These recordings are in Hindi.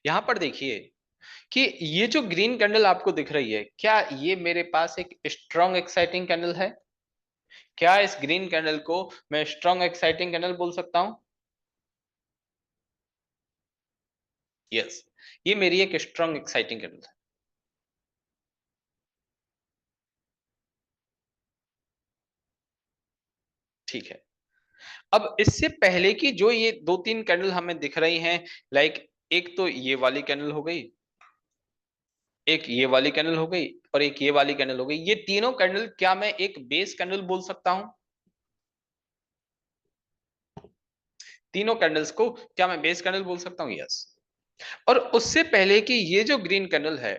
यहां पर देखिए कि ये जो ग्रीन कैंडल आपको दिख रही है, क्या ये मेरे पास एक स्ट्रॉन्ग एक्साइटिंग कैंडल है? क्या इस ग्रीन कैंडल को मैं स्ट्रॉन्ग एक्साइटिंग कैंडल बोल सकता हूं? यस, ये मेरी एक स्ट्रॉन्ग एक्साइटिंग कैंडल है। ठीक है। अब इससे पहले की जो ये दो तीन कैंडल हमें दिख रही हैं, लाइक एक तो ये वाली कैंडल हो गई, एक ये वाली कैंडल हो गई, और एक ये वाली कैंडल हो गई। ये तीनों कैंडल क्या मैं एक बेस कैंडल बोल सकता हूं? तीनों कैंडल्स को क्या मैं बेस कैंडल बोल सकता हूं? यस। और उससे पहले कि ये जो ग्रीन कैंडल है,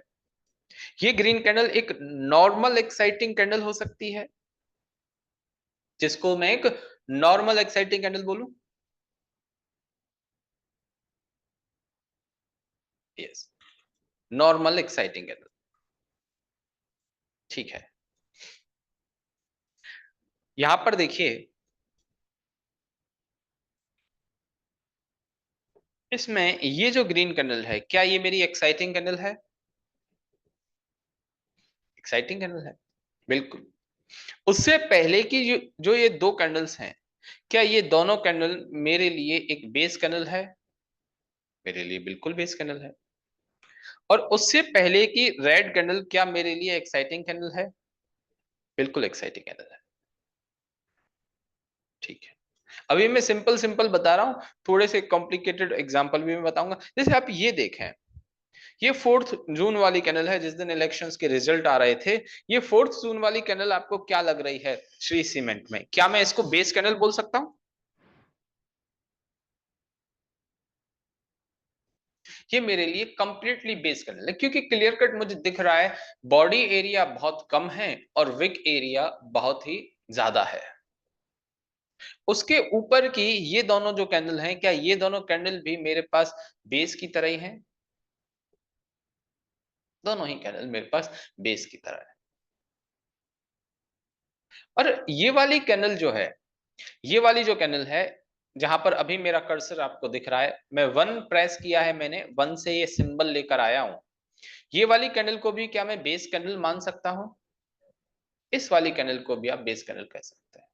ये ग्रीन कैंडल एक नॉर्मल एक्साइटिंग कैंडल हो सकती है, जिसको मैं एक नॉर्मल एक्साइटिंग कैंडल बोलूं। Yes, normal exciting candle. ठीक है। यहां पर देखिए, इसमें ये जो ग्रीन कैंडल है, क्या ये मेरी एक्साइटिंग कैंडल है? एक्साइटिंग कैंडल है, बिल्कुल। उससे पहले की जो ये दो कैंडल्स हैं, क्या ये दोनों कैंडल मेरे लिए एक बेस कैंडल है? मेरे लिए बिल्कुल बेस कैंडल है। और उससे पहले की रेड कैंडल क्या मेरे लिए एक्साइटिंग कैंडल है? बिल्कुल एक्साइटिंग कैंडल है। ठीक है। अभी मैं सिंपल सिंपल बता रहा हूं, थोड़े से कॉम्प्लिकेटेड एग्जांपल भी मैं बताऊंगा। जैसे आप ये देखें, ये 4 जून वाली कैंडल है, जिस दिन इलेक्शंस के रिजल्ट आ रहे थे। ये 4 जून वाली कैंडल आपको क्या लग रही है श्री सीमेंट में? क्या मैं इसको बेस कैंडल बोल सकता हूं? ये मेरे लिए कंप्लीटली बेस कैंडल है, क्योंकि क्लियर कट मुझे दिख रहा है बॉडी एरिया बहुत कम है और विक एरिया बहुत ही ज्यादा है। उसके ऊपर की ये दोनों जो कैंडल हैं, क्या ये दोनों कैंडल भी मेरे पास बेस की तरह ही हैं? दोनों ही कैंडल मेरे पास बेस की तरह है। और ये वाली कैंडल जो है, ये वाली जो कैंडल है, जहां पर अभी मेरा कर्सर आपको दिख रहा है, मैं वन प्रेस किया है, मैंने वन से ये सिंबल लेकर आया हूं। ये वाली कैंडल को भी क्या मैं बेस कैंडल मान सकता हूं? इस वाली कैंडल को भी आप बेस कैंडल कह सकते हैं।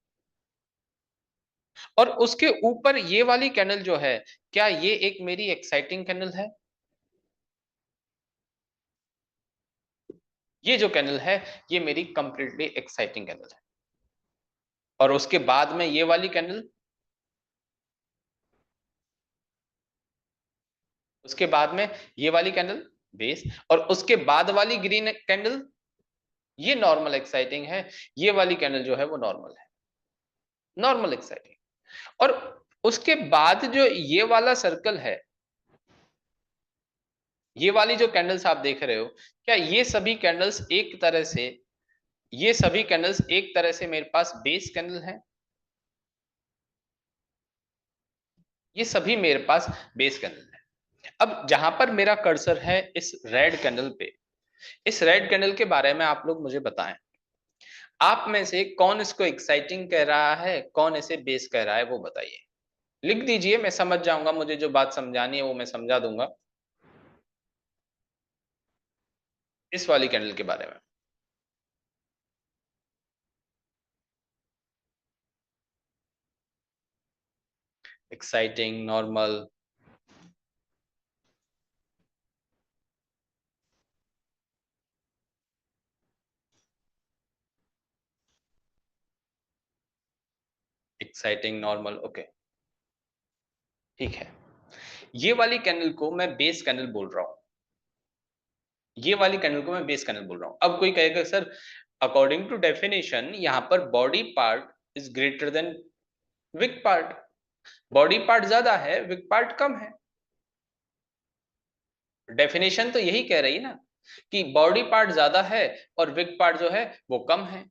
और उसके ऊपर ये वाली कैंडल जो है, क्या ये एक मेरी एक्साइटिंग कैंडल है? ये जो कैंडल है, ये मेरी कंप्लीटली एक्साइटिंग कैंडल है। और उसके बाद में ये वाली कैंडल, उसके बाद में ये वाली कैंडल बेस, और उसके बाद वाली ग्रीन कैंडल, ये नॉर्मल एक्साइटिंग है। ये वाली कैंडल जो है वो नॉर्मल है, नॉर्मल एक्साइटिंग। और उसके बाद जो ये वाला सर्कल है, ये वाली जो कैंडल्स आप देख रहे हो, क्या ये सभी कैंडल्स एक तरह से, ये सभी कैंडल्स एक तरह से मेरे पास बेस कैंडल है? ये सभी मेरे पास बेस कैंडल है। अब जहां पर मेरा कर्सर है इस रेड कैंडल पे, इस रेड कैंडल के बारे में आप लोग मुझे बताएं, आप में से कौन इसको एक्साइटिंग कह रहा है, कौन इसे बेस कह रहा है, वो बताइए। लिख दीजिए, मैं समझ जाऊंगा, मुझे जो बात समझानी है वो मैं समझा दूंगा। इस वाली कैंडल के बारे में। Exciting, normal. Exciting, normal, okay. ठीक है। ये वाली कैंडल को मैं बेस कैंडल बोल रहा हूं। ये वाली कैंडल को मैं बेस कैंडल बोल रहा हूं। अब कोई कहेगा सर, अकॉर्डिंग टू डेफिनेशन यहां पर body part is greater than wick part. Body part ज्यादा है, विक पार्ट कम है। डेफिनेशन तो यही कह रही ना, कि बॉडी पार्ट ज्यादा है और विक पार्ट जो है वो कम है।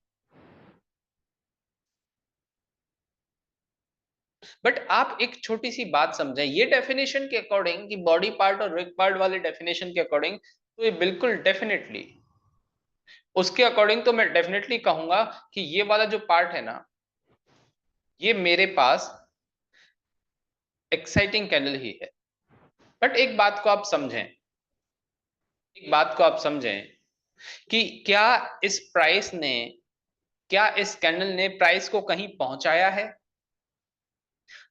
बट आप एक छोटी सी बात समझें, ये डेफिनेशन के अकॉर्डिंग, कि बॉडी पार्ट और विक पार्ट वाले डेफिनेशन के अकॉर्डिंग, तो ये बिल्कुल डेफिनेटली, उसके अकॉर्डिंग तो मैं डेफिनेटली कहूंगा कि ये वाला जो पार्ट है ना, ये मेरे पास एक्साइटिंग कैंडल ही है। बट एक बात को आप समझें कि इस प्राइस ने क्या इस कैंडल ने प्राइस को कहीं पहुंचाया है?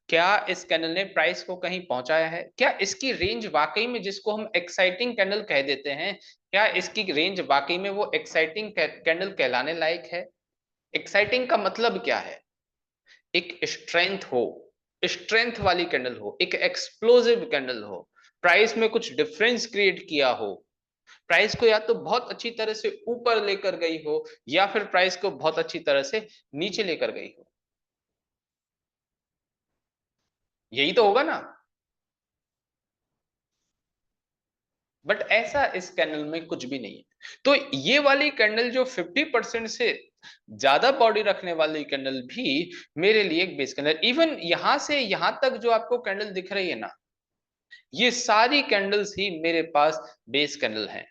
क्या इस कैंडल ने प्राइस को कहीं पहुंचाया है? क्या इसकी रेंज वाकई में, जिसको हम एक्साइटिंग कैंडल कह देते हैं, क्या इसकी रेंज वाकई में वो एक्साइटिंग कैंडल कहलाने लायक है? एक्साइटिंग का मतलब क्या है? एक स्ट्रेंथ हो, स्ट्रेंथ वाली कैंडल हो, एक एक्सप्लोसिव कैंडल हो, प्राइस में कुछ डिफरेंस क्रिएट किया हो, प्राइस को या तो बहुत अच्छी तरह से ऊपर लेकर गई हो या फिर प्राइस को बहुत अच्छी तरह से नीचे लेकर गई हो। यही तो होगा ना। बट ऐसा इस कैंडल में कुछ भी नहीं है। तो ये वाली कैंडल जो 50% से ज्यादा बॉडी रखने वाली कैंडल भी मेरे लिए एक बेस कैंडल, इवन यहां से यहां तक जो आपको कैंडल दिख रही है ना, ये सारी कैंडल्स ही मेरे पास बेस कैंडल हैं।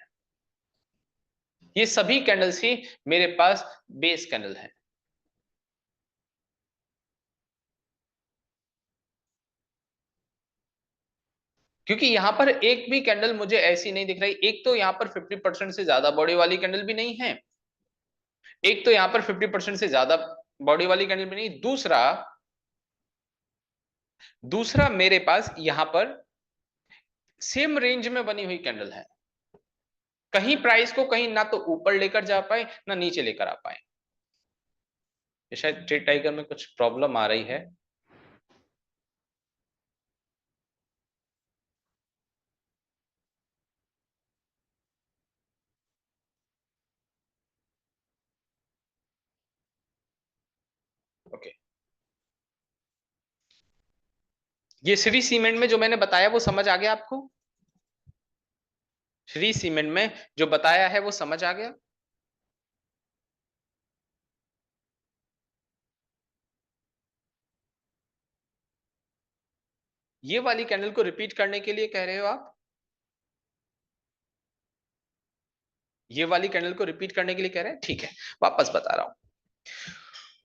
ये सभी कैंडल्स ही मेरे पास बेस कैंडल हैं। क्योंकि यहां पर एक भी कैंडल मुझे ऐसी नहीं दिख रही। एक तो यहां पर 50% से ज्यादा बॉडी वाली कैंडल भी नहीं है, एक तो यहां पर 50% से ज्यादा बॉडी वाली कैंडल भी नहीं, दूसरा दूसरा मेरे पास यहां पर सेम रेंज में बनी हुई कैंडल है। कहीं प्राइस को कहीं ना तो ऊपर लेकर जा पाए ना नीचे लेकर आ पाए। ये शायद ट्रेड टाइगर में कुछ प्रॉब्लम आ रही है। ओके, ये श्री सीमेंट में जो मैंने बताया वो समझ आ गया आपको? श्री सीमेंट में जो बताया है वो समझ आ गया? ये वाली कैंडल को रिपीट करने के लिए कह रहे हो आप? ये वाली कैंडल को रिपीट करने के लिए कह रहे हैं, ठीक है। वापस बता रहा हूं,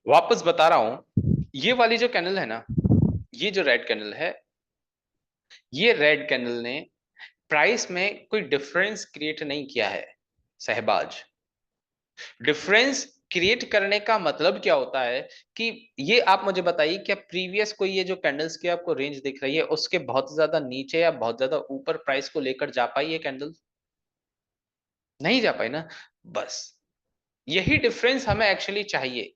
वापस बता रहा हूं, ये वाली जो कैंडल है ना, ये जो रेड कैंडल है, ये रेड कैंडल ने प्राइस में कोई डिफरेंस क्रिएट नहीं किया है सहबाज। डिफरेंस क्रिएट करने का मतलब क्या होता है कि ये आप मुझे बताइए, क्या प्रीवियस कोई ये जो कैंडल्स की आपको रेंज दिख रही है उसके बहुत ज्यादा नीचे या बहुत ज्यादा ऊपर प्राइस को लेकर जा पाई ये कैंडल? नहीं जा पाई ना। बस यही डिफरेंस हमें एक्चुअली चाहिए।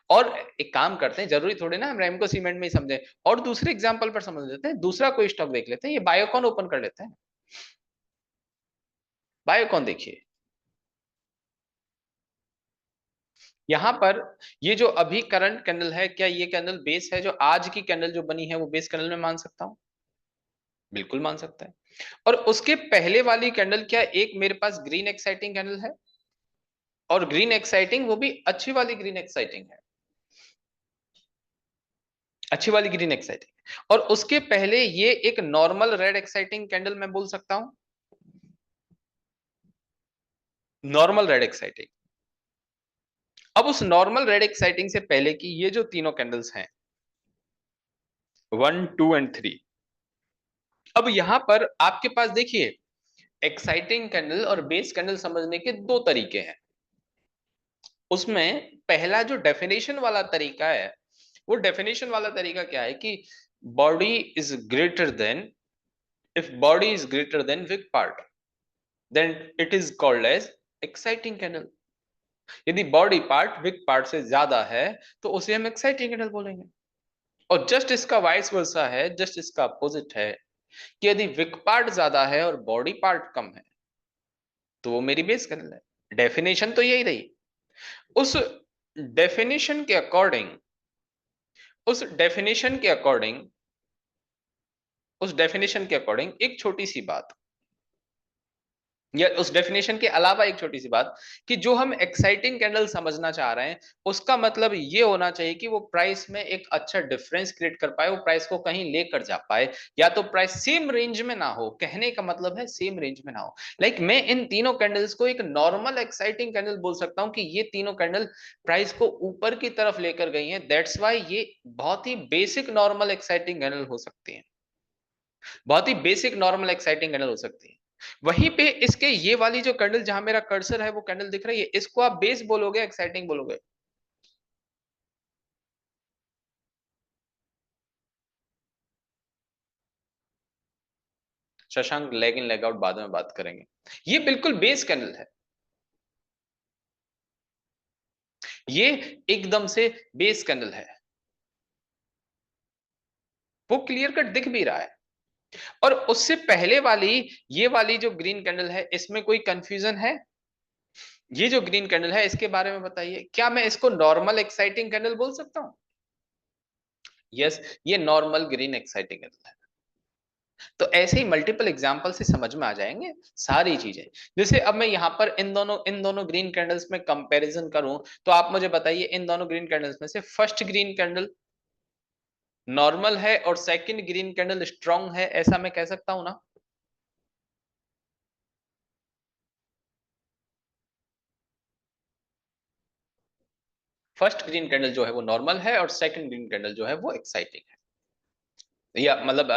और एक काम करते हैं, जरूरी थोड़ी ना हम रैमको सीमेंट में ही समझे, और दूसरे एग्जांपल पर समझ लेते हैं, दूसरा कोई स्टॉक देख लेते हैं। ये बायोकॉन ओपन कर लेते हैं। बायोकॉन देखिए, यहां पर ये जो अभी करंट कैंडल है, क्या ये कैंडल बेस है? जो आज की कैंडल जो बनी है वो बेस कैंडल में मान सकता हूं? बिल्कुल मान सकता है। और उसके पहले वाली कैंडल, क्या एक मेरे पास ग्रीन एक्साइटिंग कैंडल है? और ग्रीन एक्साइटिंग, वो भी अच्छी वाली ग्रीन एक्साइटिंग है, अच्छी वाली ग्रीन एक्साइटिंग। और उसके पहले ये एक नॉर्मल रेड एक्साइटिंग कैंडल मैं बोल सकता हूं, नॉर्मल रेड एक्साइटिंग। अब उस नॉर्मल रेड एक्साइटिंग से पहले की ये जो तीनों कैंडल्स हैं, 1 2 एंड 3, अब यहां पर आपके पास देखिए, एक्साइटिंग कैंडल और बेस कैंडल समझने के दो तरीके हैं। उसमें पहला जो डेफिनेशन वाला तरीका है, वो डेफिनेशन वाला तरीका क्या है कि body is greater than, if body is greater than wick part, then it is called as exciting candle. यदि बॉडी पार्ट विक पार्ट से ज्यादा है तो उसे हम एक्साइटिंग कैंडल बोलेंगे। और जस्ट इसका वाइस वर्सा है, जस्ट इसका अपोजिट है, कि यदि विक पार्ट ज्यादा है और बॉडी पार्ट कम है तो वो मेरी बेस कैंडल है। डेफिनेशन तो यही रही। उस डेफिनेशन के अकॉर्डिंग, उस डेफिनेशन के अकॉर्डिंग उस डेफिनेशन के अकॉर्डिंग एक छोटी सी बात, या उस डेफिनेशन के अलावा एक छोटी सी बात, कि जो हम एक्साइटिंग कैंडल समझना चाह रहे हैं उसका मतलब ये होना चाहिए कि वो प्राइस में एक अच्छा डिफरेंस क्रिएट कर पाए, वो प्राइस को कहीं लेकर जा पाए, या तो प्राइस सेम रेंज में ना हो। कहने का मतलब है सेम रेंज में ना हो। लाइक मैं इन तीनों कैंडल्स को एक नॉर्मल एक्साइटिंग कैंडल बोल सकता हूं कि ये तीनों कैंडल प्राइस को ऊपर की तरफ लेकर गई हैं, दैट्स वाई ये बहुत ही बेसिक नॉर्मल एक्साइटिंग कैंडल हो सकती है। बहुत ही बेसिक नॉर्मल एक्साइटिंग कैंडल हो सकती है। वहीं पे इसके ये वाली जो कैंडल जहां मेरा कर्सर है वो कैंडल दिख रही है, इसको आप बेस बोलोगे एक्साइटिंग बोलोगे? Shashank, leg in leg out बाद में बात करेंगे। ये बिल्कुल बेस कैंडल है, ये एकदम से बेस कैंडल है, वो क्लियर कट दिख भी रहा है। और उससे पहले वाली, ये वाली जो ग्रीन कैंडल है, इसमें कोई कंफ्यूजन है? ये जो ग्रीन कैंडल है इसके बारे में बताइए, क्या मैं इसको नॉर्मल एक्साइटिंग कैंडल बोल सकता हूं? यस, ये नॉर्मल ग्रीन एक्साइटिंग कैंडल है। तो ऐसे ही मल्टीपल एग्जांपल से समझ में आ जाएंगे सारी चीजें। जैसे अब मैं यहां पर इन दोनों ग्रीन कैंडल्स में कंपैरिजन करूं, तो आप मुझे बताइए इन दोनों ग्रीन कैंडल्स में से फर्स्ट ग्रीन कैंडल नॉर्मल है और सेकंड ग्रीन कैंडल स्ट्रांग है, ऐसा मैं कह सकता हूं ना? फर्स्ट ग्रीन कैंडल जो है वो नॉर्मल है और सेकंड ग्रीन कैंडल जो है वो एक्साइटिंग है, या मतलब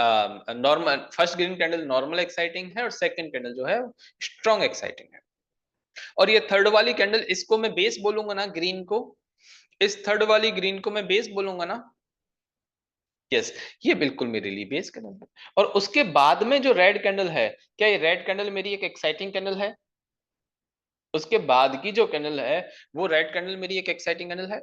normal first green candle normal exciting है और सेकंड कैंडल जो है स्ट्रांग एक्साइटिंग है। और ये थर्ड वाली कैंडल, इसको मैं बेस बोलूंगा ना ग्रीन को, इस थर्ड वाली ग्रीन को मैं बेस बोलूंगा ना? यस, ये बिल्कुल मेरे लिए बेस कैंडल है। और उसके बाद में जो रेड कैंडल है, क्या ये रेड कैंडल मेरी एक एक्साइटिंग कैंडल है? उसके बाद की जो कैंडल है वो रेड कैंडल मेरी एक एक्साइटिंग कैंडल है?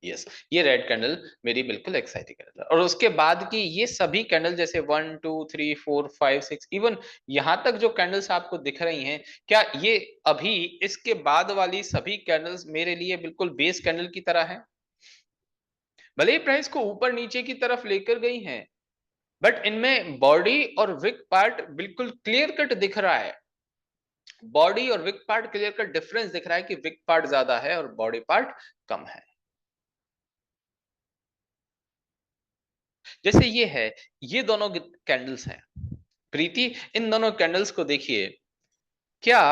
यस, ये रेड कैंडल मेरी बिल्कुल एक्साइटिंग कैंडल है। और उसके बाद की ये सभी कैंडल जैसे 1 2 3 4 5 6, इवन यहां तक जो कैंडल्स आपको दिख रही हैं, क्या ये अभी इसके बाद वाली सभी कैंडल्स मेरे लिए बिल्कुल बेस कैंडल की तरह है? भले ही प्राइस को ऊपर नीचे की तरफ लेकर गई हैं, बट इनमें बॉडी और विक पार्ट बिल्कुल क्लियर कट दिख रहा है। बॉडी और wick part clear cut difference दिख रहा है कि विक पार्ट ज्यादा है और बॉडी पार्ट कम है। जैसे ये है, ये दोनों कैंडल्स हैं प्रीति, इन दोनों कैंडल्स को देखिए, क्या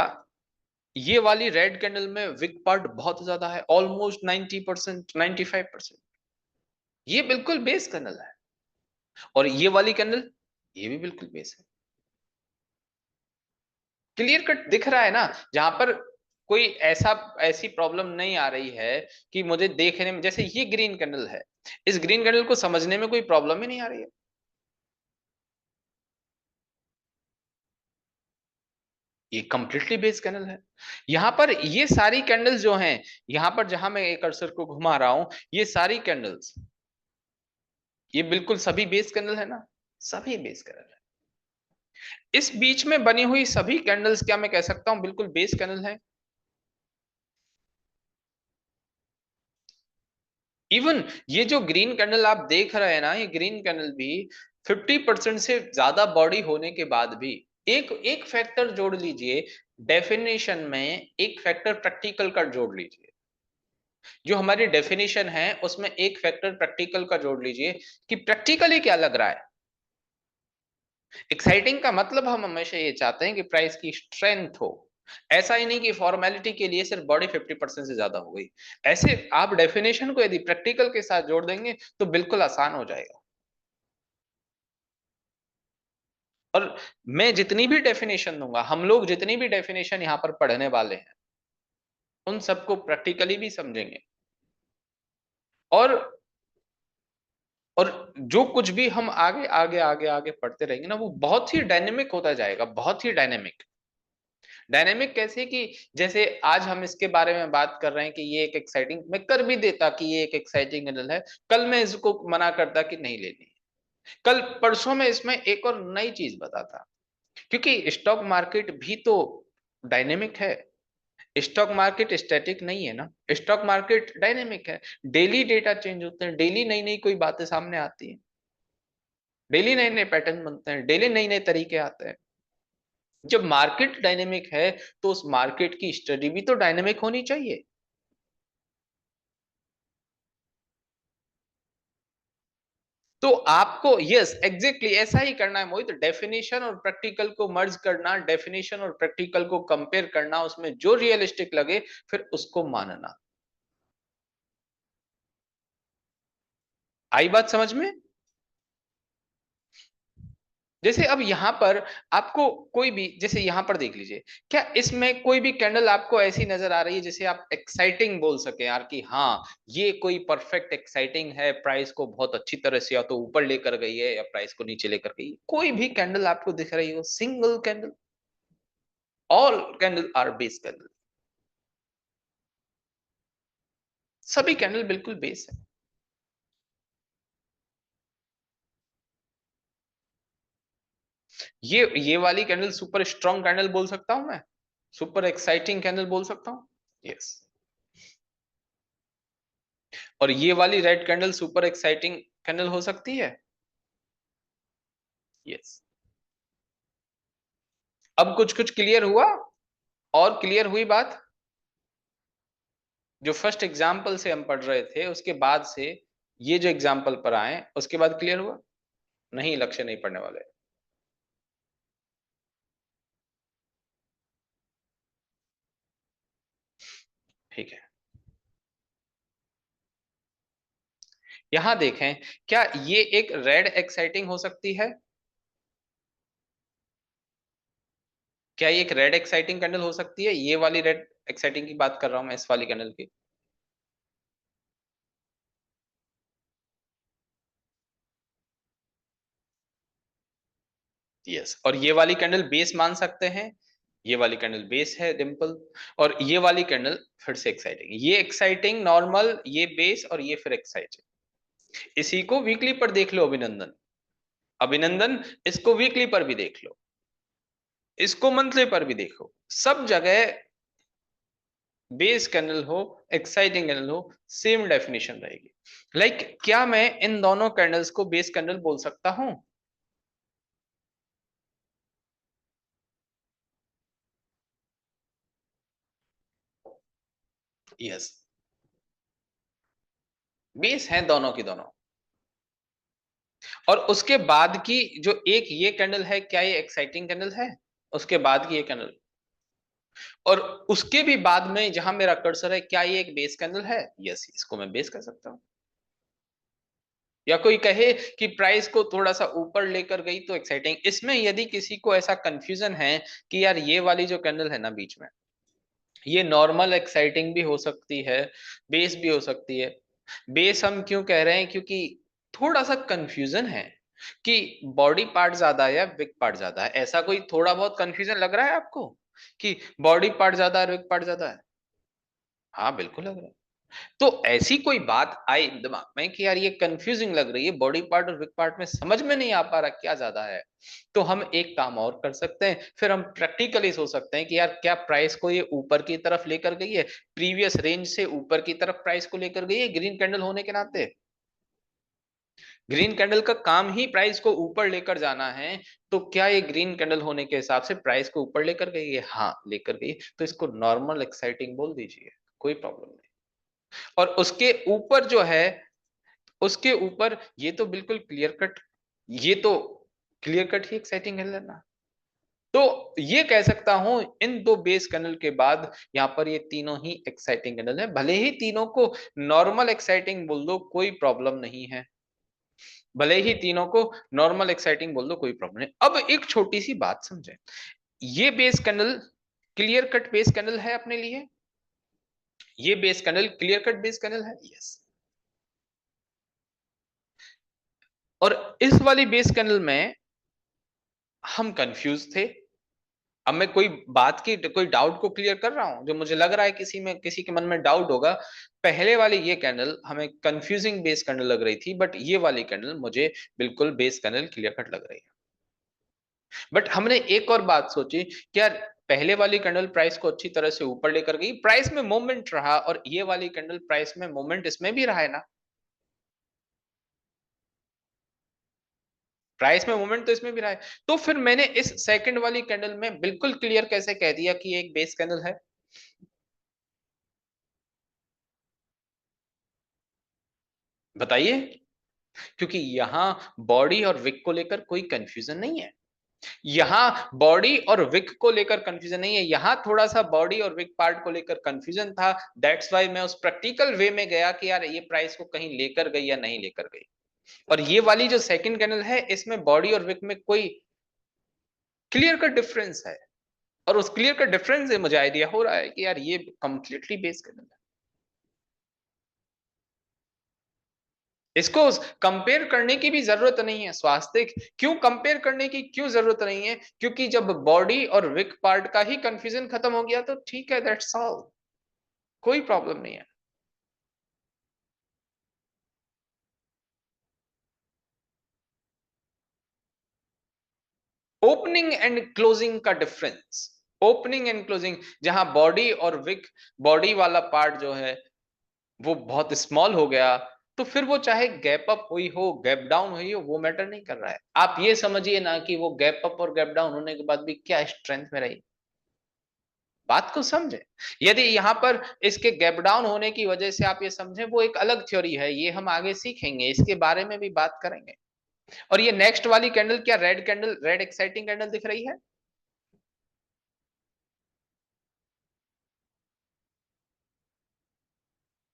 ये वाली रेड कैंडल में विक पार्ट बहुत ज्यादा है, ऑलमोस्ट 90%, 95%। ये बिल्कुल बेस कैंडल है। और ये वाली कैंडल, ये भी बिल्कुल बेस है। क्लियर कट दिख रहा है ना, जहां पर कोई ऐसी प्रॉब्लम नहीं आ रही है कि मुझे देखने में, जैसे ये ग्रीन कैंडल है, इस ग्रीन कैंडल को समझने में कोई प्रॉब्लम ही नहीं आ रही है। ये कंप्लीटली बेस कैंडल है। यहां पर ये सारी कैंडल्स जो हैं, यहां पर जहां मैं एक कर्सर को घुमा रहा हूं, ये सारी कैंडल्स, ये बिल्कुल सभी बेस कैंडल है ना? सभी बेस कैंडल है। इस बीच में बनी हुई सभी कैंडल्स, क्या मैं कह सकता हूं बिल्कुल बेस कैंडल है? इवन ये जो ग्रीन कैंडल आप देख रहे हैं ना, ये ग्रीन कैंडल भी 50% से ज्यादा बॉडी होने के बाद भी, एक एक फैक्टर जोड़ लीजिए डेफिनेशन में, एक फैक्टर प्रैक्टिकल का जोड़ लीजिए। जो हमारी डेफिनेशन है उसमें एक फैक्टर प्रैक्टिकल का जोड़ लीजिए, कि प्रैक्टिकली क्या लग रहा है। एक्साइटिंग का मतलब हम हमेशा ये चाहते हैं कि प्राइस की स्ट्रेंथ हो, ऐसा ही नहीं कि फॉर्मेलिटी के लिए सिर्फ बॉडी 50% से ज्यादा हो गई। ऐसे आप डेफिनेशन को यदि प्रैक्टिकल के साथ जोड़ देंगे तो बिल्कुल आसान हो जाएगा। और मैं जितनी भी डेफिनेशन दूंगा, हम लोग जितनी भी डेफिनेशन यहाँ पर पढ़ने वाले हैं, उन सबको प्रैक्टिकली भी समझेंगे। और और जो कुछ भी हम आगे आगे आगे आगे पढ़ते रहेंगे ना, वो बहुत ही डायनेमिक होता जाएगा, बहुत ही डायनेमिक। डायनेमिक कैसे कि जैसे आज हम इसके बारे में बात कर रहे हैं कि ये एक एक्साइटिंग, मैं कर भी देता कि ये एक एक्साइटिंग कैंडल है, कल मैं इसको मना करता कि नहीं लेनी, कल परसों में इसमें एक और नई चीज बताता। क्योंकि स्टॉक मार्केट भी तो डायनेमिक है, स्टॉक मार्केट स्टैटिक नहीं है ना, स्टॉक मार्केट डायनेमिक है। डेली डेटा चेंज होते हैं, डेली नई नई कोई बातें सामने आती हैं, डेली नए नए पैटर्न बनते हैं, डेली नए नए तरीके आते हैं। जब मार्केट डायनेमिक है तो उस मार्केट की स्टडी भी तो डायनेमिक होनी चाहिए। तो आपको यस एग्जैक्टली ऐसा ही करना है मोहित, डेफिनेशन और प्रैक्टिकल को मर्ज करना, डेफिनेशन और प्रैक्टिकल को कंपेयर करना, उसमें जो रियलिस्टिक लगे फिर उसको मानना। आई बात समझ में? जैसे अब यहां पर आपको कोई भी, जैसे यहां पर देख लीजिए, क्या इसमें कोई भी कैंडल आपको ऐसी नजर आ रही है जिसे आप एक्साइटिंग बोल सके यार कि हाँ ये कोई परफेक्ट एक्साइटिंग है, प्राइस को बहुत अच्छी तरह से या तो ऊपर लेकर गई है या प्राइस को नीचे लेकर गई है? कोई भी कैंडल आपको दिख रही हो? Single candle? All candle are base candle. सभी कैंडल बिल्कुल बेस है। ये वाली कैंडल सुपर स्ट्रॉन्ग कैंडल बोल सकता हूं मैं? सुपर एक्साइटिंग कैंडल बोल सकता हूं? यस। और ये वाली red candle super exciting candle हो सकती है? यस। अब कुछ कुछ क्लियर हुआ? और क्लियर हुई बात? जो फर्स्ट एग्जाम्पल से हम पढ़ रहे थे उसके बाद से ये जो एग्जाम्पल पर आए उसके बाद क्लियर हुआ? नहीं, लक्ष्य नहीं पढ़ने वाले। ठीक है। यहां देखें, क्या ये एक रेड एक्साइटिंग हो सकती है? क्या ये एक रेड एक्साइटिंग कैंडल हो सकती है? ये वाली रेड एक्साइटिंग की बात कर रहा हूं मैं, इस वाली कैंडल की। यस। और ये वाली कैंडल बेस मान सकते हैं? ये वाली कैंडल बेस है, डिंपल। और ये वाली कैंडल फिर से एक्साइटिंग, ये एक्साइटिंग नॉर्मल, ये बेस, और ये फिर एक्साइटिंग। इसी को वीकली पर देख लो अभिनंदन। अभिनंदन, इसको वीकली पर भी देख लो, इसको मंथली पर भी देखो, सब जगह बेस कैंडल हो, एक्साइटिंग कैंडल हो, सेम डेफिनेशन रहेगी। क्या मैं इन दोनों कैंडल्स को बेस कैंडल बोल सकता हूं? यस। बेस हैं दोनों की दोनों। और उसके बाद की जो एक ये कैंडल है, क्या ये एक्साइटिंग कैंडल है? उसके बाद की ये कैंडल, और उसके भी बाद में जहां मेरा कर्सर है, क्या ये एक बेस कैंडल है? यस, इसको मैं बेस कर सकता हूं। या कोई कहे कि प्राइस को थोड़ा सा ऊपर लेकर गई तो एक्साइटिंग। इसमें यदि किसी को ऐसा कंफ्यूजन है कि यार ये वाली जो कैंडल है ना बीच में, ये नॉर्मल एक्साइटिंग भी हो सकती है, बेस भी हो सकती है। बेस हम क्यों कह रहे हैं? क्योंकि थोड़ा सा कंफ्यूजन है कि बॉडी पार्ट ज्यादा है या विक पार्ट ज्यादा है। ऐसा कोई थोड़ा बहुत कंफ्यूजन लग रहा है आपको कि बॉडी पार्ट ज्यादा है, विक पार्ट ज्यादा है? हाँ बिल्कुल लग रहा है। तो ऐसी कोई बात आई दिमाग में कि यार ये कंफ्यूजिंग लग रही है, बॉडी पार्ट और विक पार्ट में समझ में नहीं आ पा रहा क्या ज्यादा है, तो हम एक काम और कर सकते हैं, फिर हम प्रैक्टिकली सोच सकते हैं कि यार क्या प्राइस को ये ऊपर की तरफ लेकर गई है, प्रीवियस रेंज से ऊपर की तरफ प्राइस को लेकर गई है ग्रीन कैंडल होने के नाते? ग्रीन कैंडल का काम ही प्राइस को ऊपर लेकर जाना है, तो क्या ये ग्रीन कैंडल होने के हिसाब से प्राइस को ऊपर लेकर गई है? हाँ लेकर गई। तो इसको नॉर्मल एक्साइटिंग बोल दीजिए, कोई प्रॉब्लम नहीं। और उसके ऊपर जो है, उसके ऊपर ये तो बिल्कुल क्लियर कट, ये तो क्लियर कट ही एक्साइटिंग है ना। तो ये कह सकता हूं इन दो बेस कैंडल के बाद यहां पर ये तीनों ही एक्साइटिंग कैंडल है, भले ही तीनों को नॉर्मल एक्साइटिंग बोल दो कोई प्रॉब्लम नहीं है, भले ही तीनों को नॉर्मल एक्साइटिंग बोल दो कोई प्रॉब्लम नहीं। अब एक छोटी सी बात समझे, ये base candle clear cut base candle है अपने लिए, ये base candle clear cut base candle है। यस। और इस वाली बेस कैंडल में हम कंफ्यूज थे। अब मैं कोई बात की, कोई डाउट को क्लियर कर रहा हूं जो मुझे लग रहा है किसी में, किसी के मन में डाउट होगा। पहले वाली ये कैंडल हमें कंफ्यूजिंग बेस कैंडल लग रही थी, बट ये वाली कैंडल मुझे बिल्कुल बेस कैंडल क्लियर कट लग रही है। बट हमने एक और बात सोची कि यार पहले वाली कैंडल प्राइस को अच्छी तरह से ऊपर लेकर गई, प्राइस में मूवमेंट रहा, और ये वाली कैंडल प्राइस में मूवमेंट इसमें भी रहा है ना, प्राइस में मूवमेंट तो इसमें भी रहा है। तो फिर मैंने इस सेकंड वाली कैंडल में बिल्कुल क्लियर कैसे कह दिया कि ये एक बेस कैंडल है? बताइए। क्योंकि यहां बॉडी और विक को लेकर कोई कंफ्यूजन नहीं है, यहां बॉडी और विक को लेकर कंफ्यूजन नहीं है, यहां थोड़ा सा बॉडी और विक पार्ट को लेकर कंफ्यूजन था। दैट्स वाई मैं उस प्रैक्टिकल वे में गया कि यार ये प्राइस को कहीं लेकर गई या नहीं लेकर गई। और ये वाली जो सेकंड कैंडल है इसमें बॉडी और विक में कोई क्लियर कट डिफरेंस है, और उस क्लियर कट डिफरेंस से मुझे आइडिया हो रहा है कि यार ये कंप्लीटली बेस कैनल है। इसको कंपेयर करने की भी जरूरत नहीं है। स्वास्थ्य क्यों कंपेयर करने की क्यों जरूरत नहीं है? क्योंकि जब बॉडी और विक पार्ट का ही कंफ्यूजन खत्म हो गया तो ठीक है, दैट्स ऑल, कोई प्रॉब्लम नहीं है। ओपनिंग एंड क्लोजिंग का डिफरेंस, ओपनिंग एंड क्लोजिंग, जहां बॉडी और विक, बॉडी वाला पार्ट जो है वो बहुत स्मॉल हो गया, तो फिर वो चाहे गैप अप हुई हो गैप डाउन हुई हो वो मैटर नहीं कर रहा है। आप ये समझिए ना कि वो गैप अप और गैप डाउन होने के बाद भी क्या स्ट्रेंथ में रही, बात को समझे। यदि यहां पर इसके गैप डाउन होने की वजह से आप ये समझे, वो एक अलग थ्योरी है, ये हम आगे सीखेंगे, इसके बारे में भी बात करेंगे। और ये नेक्स्ट वाली कैंडल, क्या red candle, red exciting candle दिख रही है?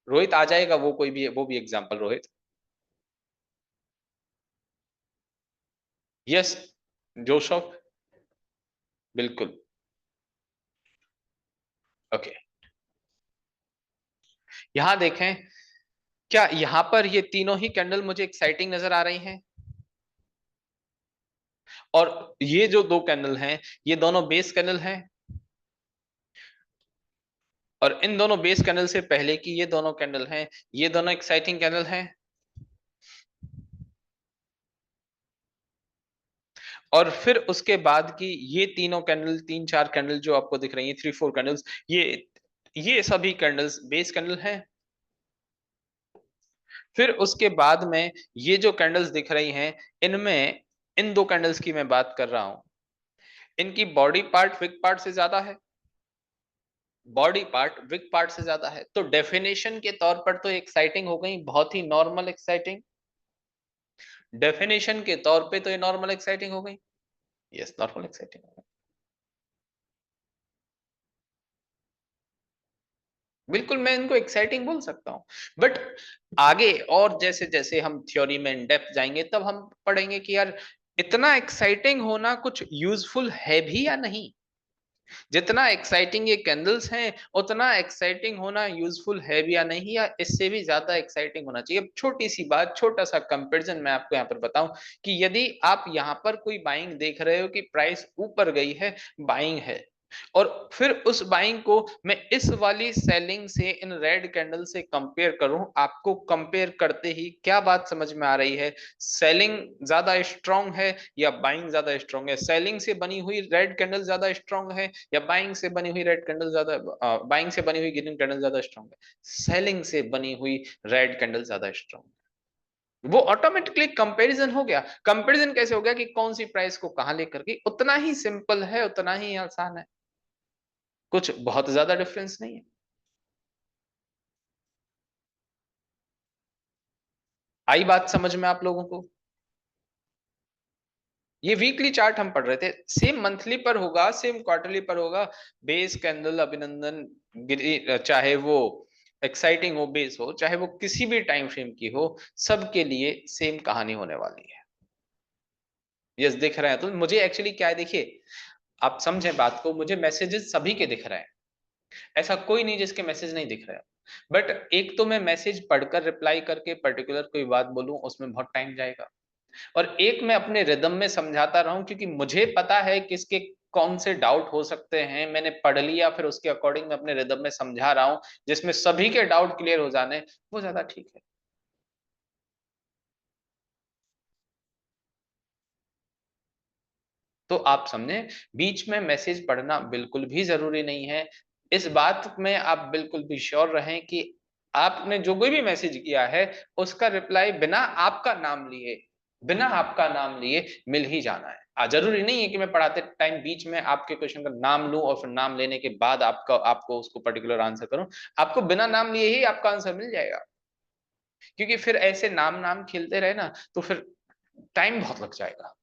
रोहित आ जाएगा, वो कोई भी, वो भी एग्जांपल रोहित। यस जोशफ, बिल्कुल। ओके, यहां देखें, क्या यहां पर ये तीनों ही कैंडल मुझे एक्साइटिंग नजर आ रही हैं? और ये जो दो कैंडल हैं ये दोनों बेस कैंडल हैं, और इन दोनों बेस कैंडल से पहले की ये दोनों कैंडल हैं, ये दोनों एक्साइटिंग कैंडल हैं। और फिर उसके बाद की ये तीनों कैंडल, तीन चार कैंडल जो आपको दिख रही हैं, थ्री फोर कैंडल्स, ये सभी कैंडल्स बेस कैंडल हैं। फिर उसके बाद में ये जो कैंडल्स दिख रही हैं, इनमें, इन दो कैंडल्स की मैं बात कर रहा हूं, इनकी बॉडी पार्ट विक पार्ट से ज्यादा है, बॉडी पार्ट विक पार्ट से ज्यादा है, तो डेफिनेशन के तौर पर तो एक्साइटिंग हो गई, बहुत ही नॉर्मल एक्साइटिंग, डेफिनेशन के तौर पे तो ये नॉर्मल एक्साइटिंग हो गई। यस, नॉर्मल एक्साइटिंग हो गई, बिल्कुल मैं इनको एक्साइटिंग बोल सकता हूँ। बट आगे और जैसे जैसे हम थ्योरी में इन डेप्थ जाएंगे तब हम पढ़ेंगे कि यार इतना एक्साइटिंग होना कुछ यूजफुल है भी या नहीं। जितना एक्साइटिंग ये कैंडल्स हैं उतना एक्साइटिंग होना यूजफुल है भी या नहीं, या इससे भी ज्यादा एक्साइटिंग होना चाहिए। छोटी सी बात, छोटा सा कंपैरिजन मैं आपको यहाँ पर बताऊं, कि यदि आप यहाँ पर कोई बाइंग देख रहे हो कि प्राइस ऊपर गई है, बाइंग है, और फिर उस बाइंग को मैं इस वाली सेलिंग से इन रेड कैंडल से कंपेयर करूं, आपको कंपेयर करते ही क्या बात समझ में आ रही है? सेलिंग ज्यादा स्ट्रांग है या बाइंग ज्यादा स्ट्रांग है? सेलिंग से बनी हुई रेड कैंडल ज्यादा स्ट्रांग है या बाइंग से बनी हुई रेड कैंडल ज्यादा, बाइंग से बनी हुई ग्रीन कैंडल ज्यादा स्ट्रांग है? सेलिंग से बनी हुई रेड कैंडल ज्यादा स्ट्रांग है। वो ऑटोमेटिकली कंपैरिजन हो गया। कंपैरिजन कैसे हो गया? कि कौन सी प्राइस को कहां लेकर गई, उतना ही सिंपल है, उतना ही आसान है, कुछ बहुत ज्यादा डिफरेंस नहीं है। आई बात समझ में आप लोगों को? ये वीकली चार्ट हम पढ़ रहे थे, सेम मंथली पर होगा, सेम क्वार्टरली पर होगा। बेस कैंडल अभिनंदन चाहे वो एक्साइटिंग हो, बेस हो, चाहे वो किसी भी टाइम फ्रेम की हो, सबके लिए सेम कहानी होने वाली है। यस, दिख रहे हैं तो मुझे एक्चुअली क्या है, देखिए आप समझें बात को, मुझे मैसेजेस सभी के दिख रहे हैं, ऐसा कोई नहीं जिसके मैसेज नहीं दिख रहे हैं। बट एक तो मैं मैसेज पढ़कर रिप्लाई करके पर्टिकुलर कोई बात बोलूं उसमें बहुत टाइम जाएगा, और एक मैं अपने रिदम में समझाता रहूं, क्योंकि मुझे पता है किसके कौन से डाउट हो सकते हैं, मैंने पढ़ लिया, फिर उसके अकॉर्डिंग मैं अपने रिदम में समझा रहा हूं जिसमें सभी के डाउट क्लियर हो जाने, वो ज्यादा ठीक है। तो आप समझे, बीच में मैसेज पढ़ना बिल्कुल भी जरूरी नहीं है। इस बात में आप बिल्कुल भी श्योर रहें कि आपने जो कोई भी मैसेज किया है उसका रिप्लाई बिना आपका नाम लिए, बिना आपका नाम लिए मिल ही जाना है। जरूरी नहीं है कि मैं पढ़ाते टाइम बीच में आपके क्वेश्चन का नाम लूं और फिर नाम लेने के बाद आपका आपको उसको पर्टिकुलर आंसर करूं। आपको बिना नाम लिए ही आपका आंसर मिल जाएगा, क्योंकि फिर ऐसे नाम नाम खेलते रहे ना तो फिर टाइम बहुत लग जाएगा।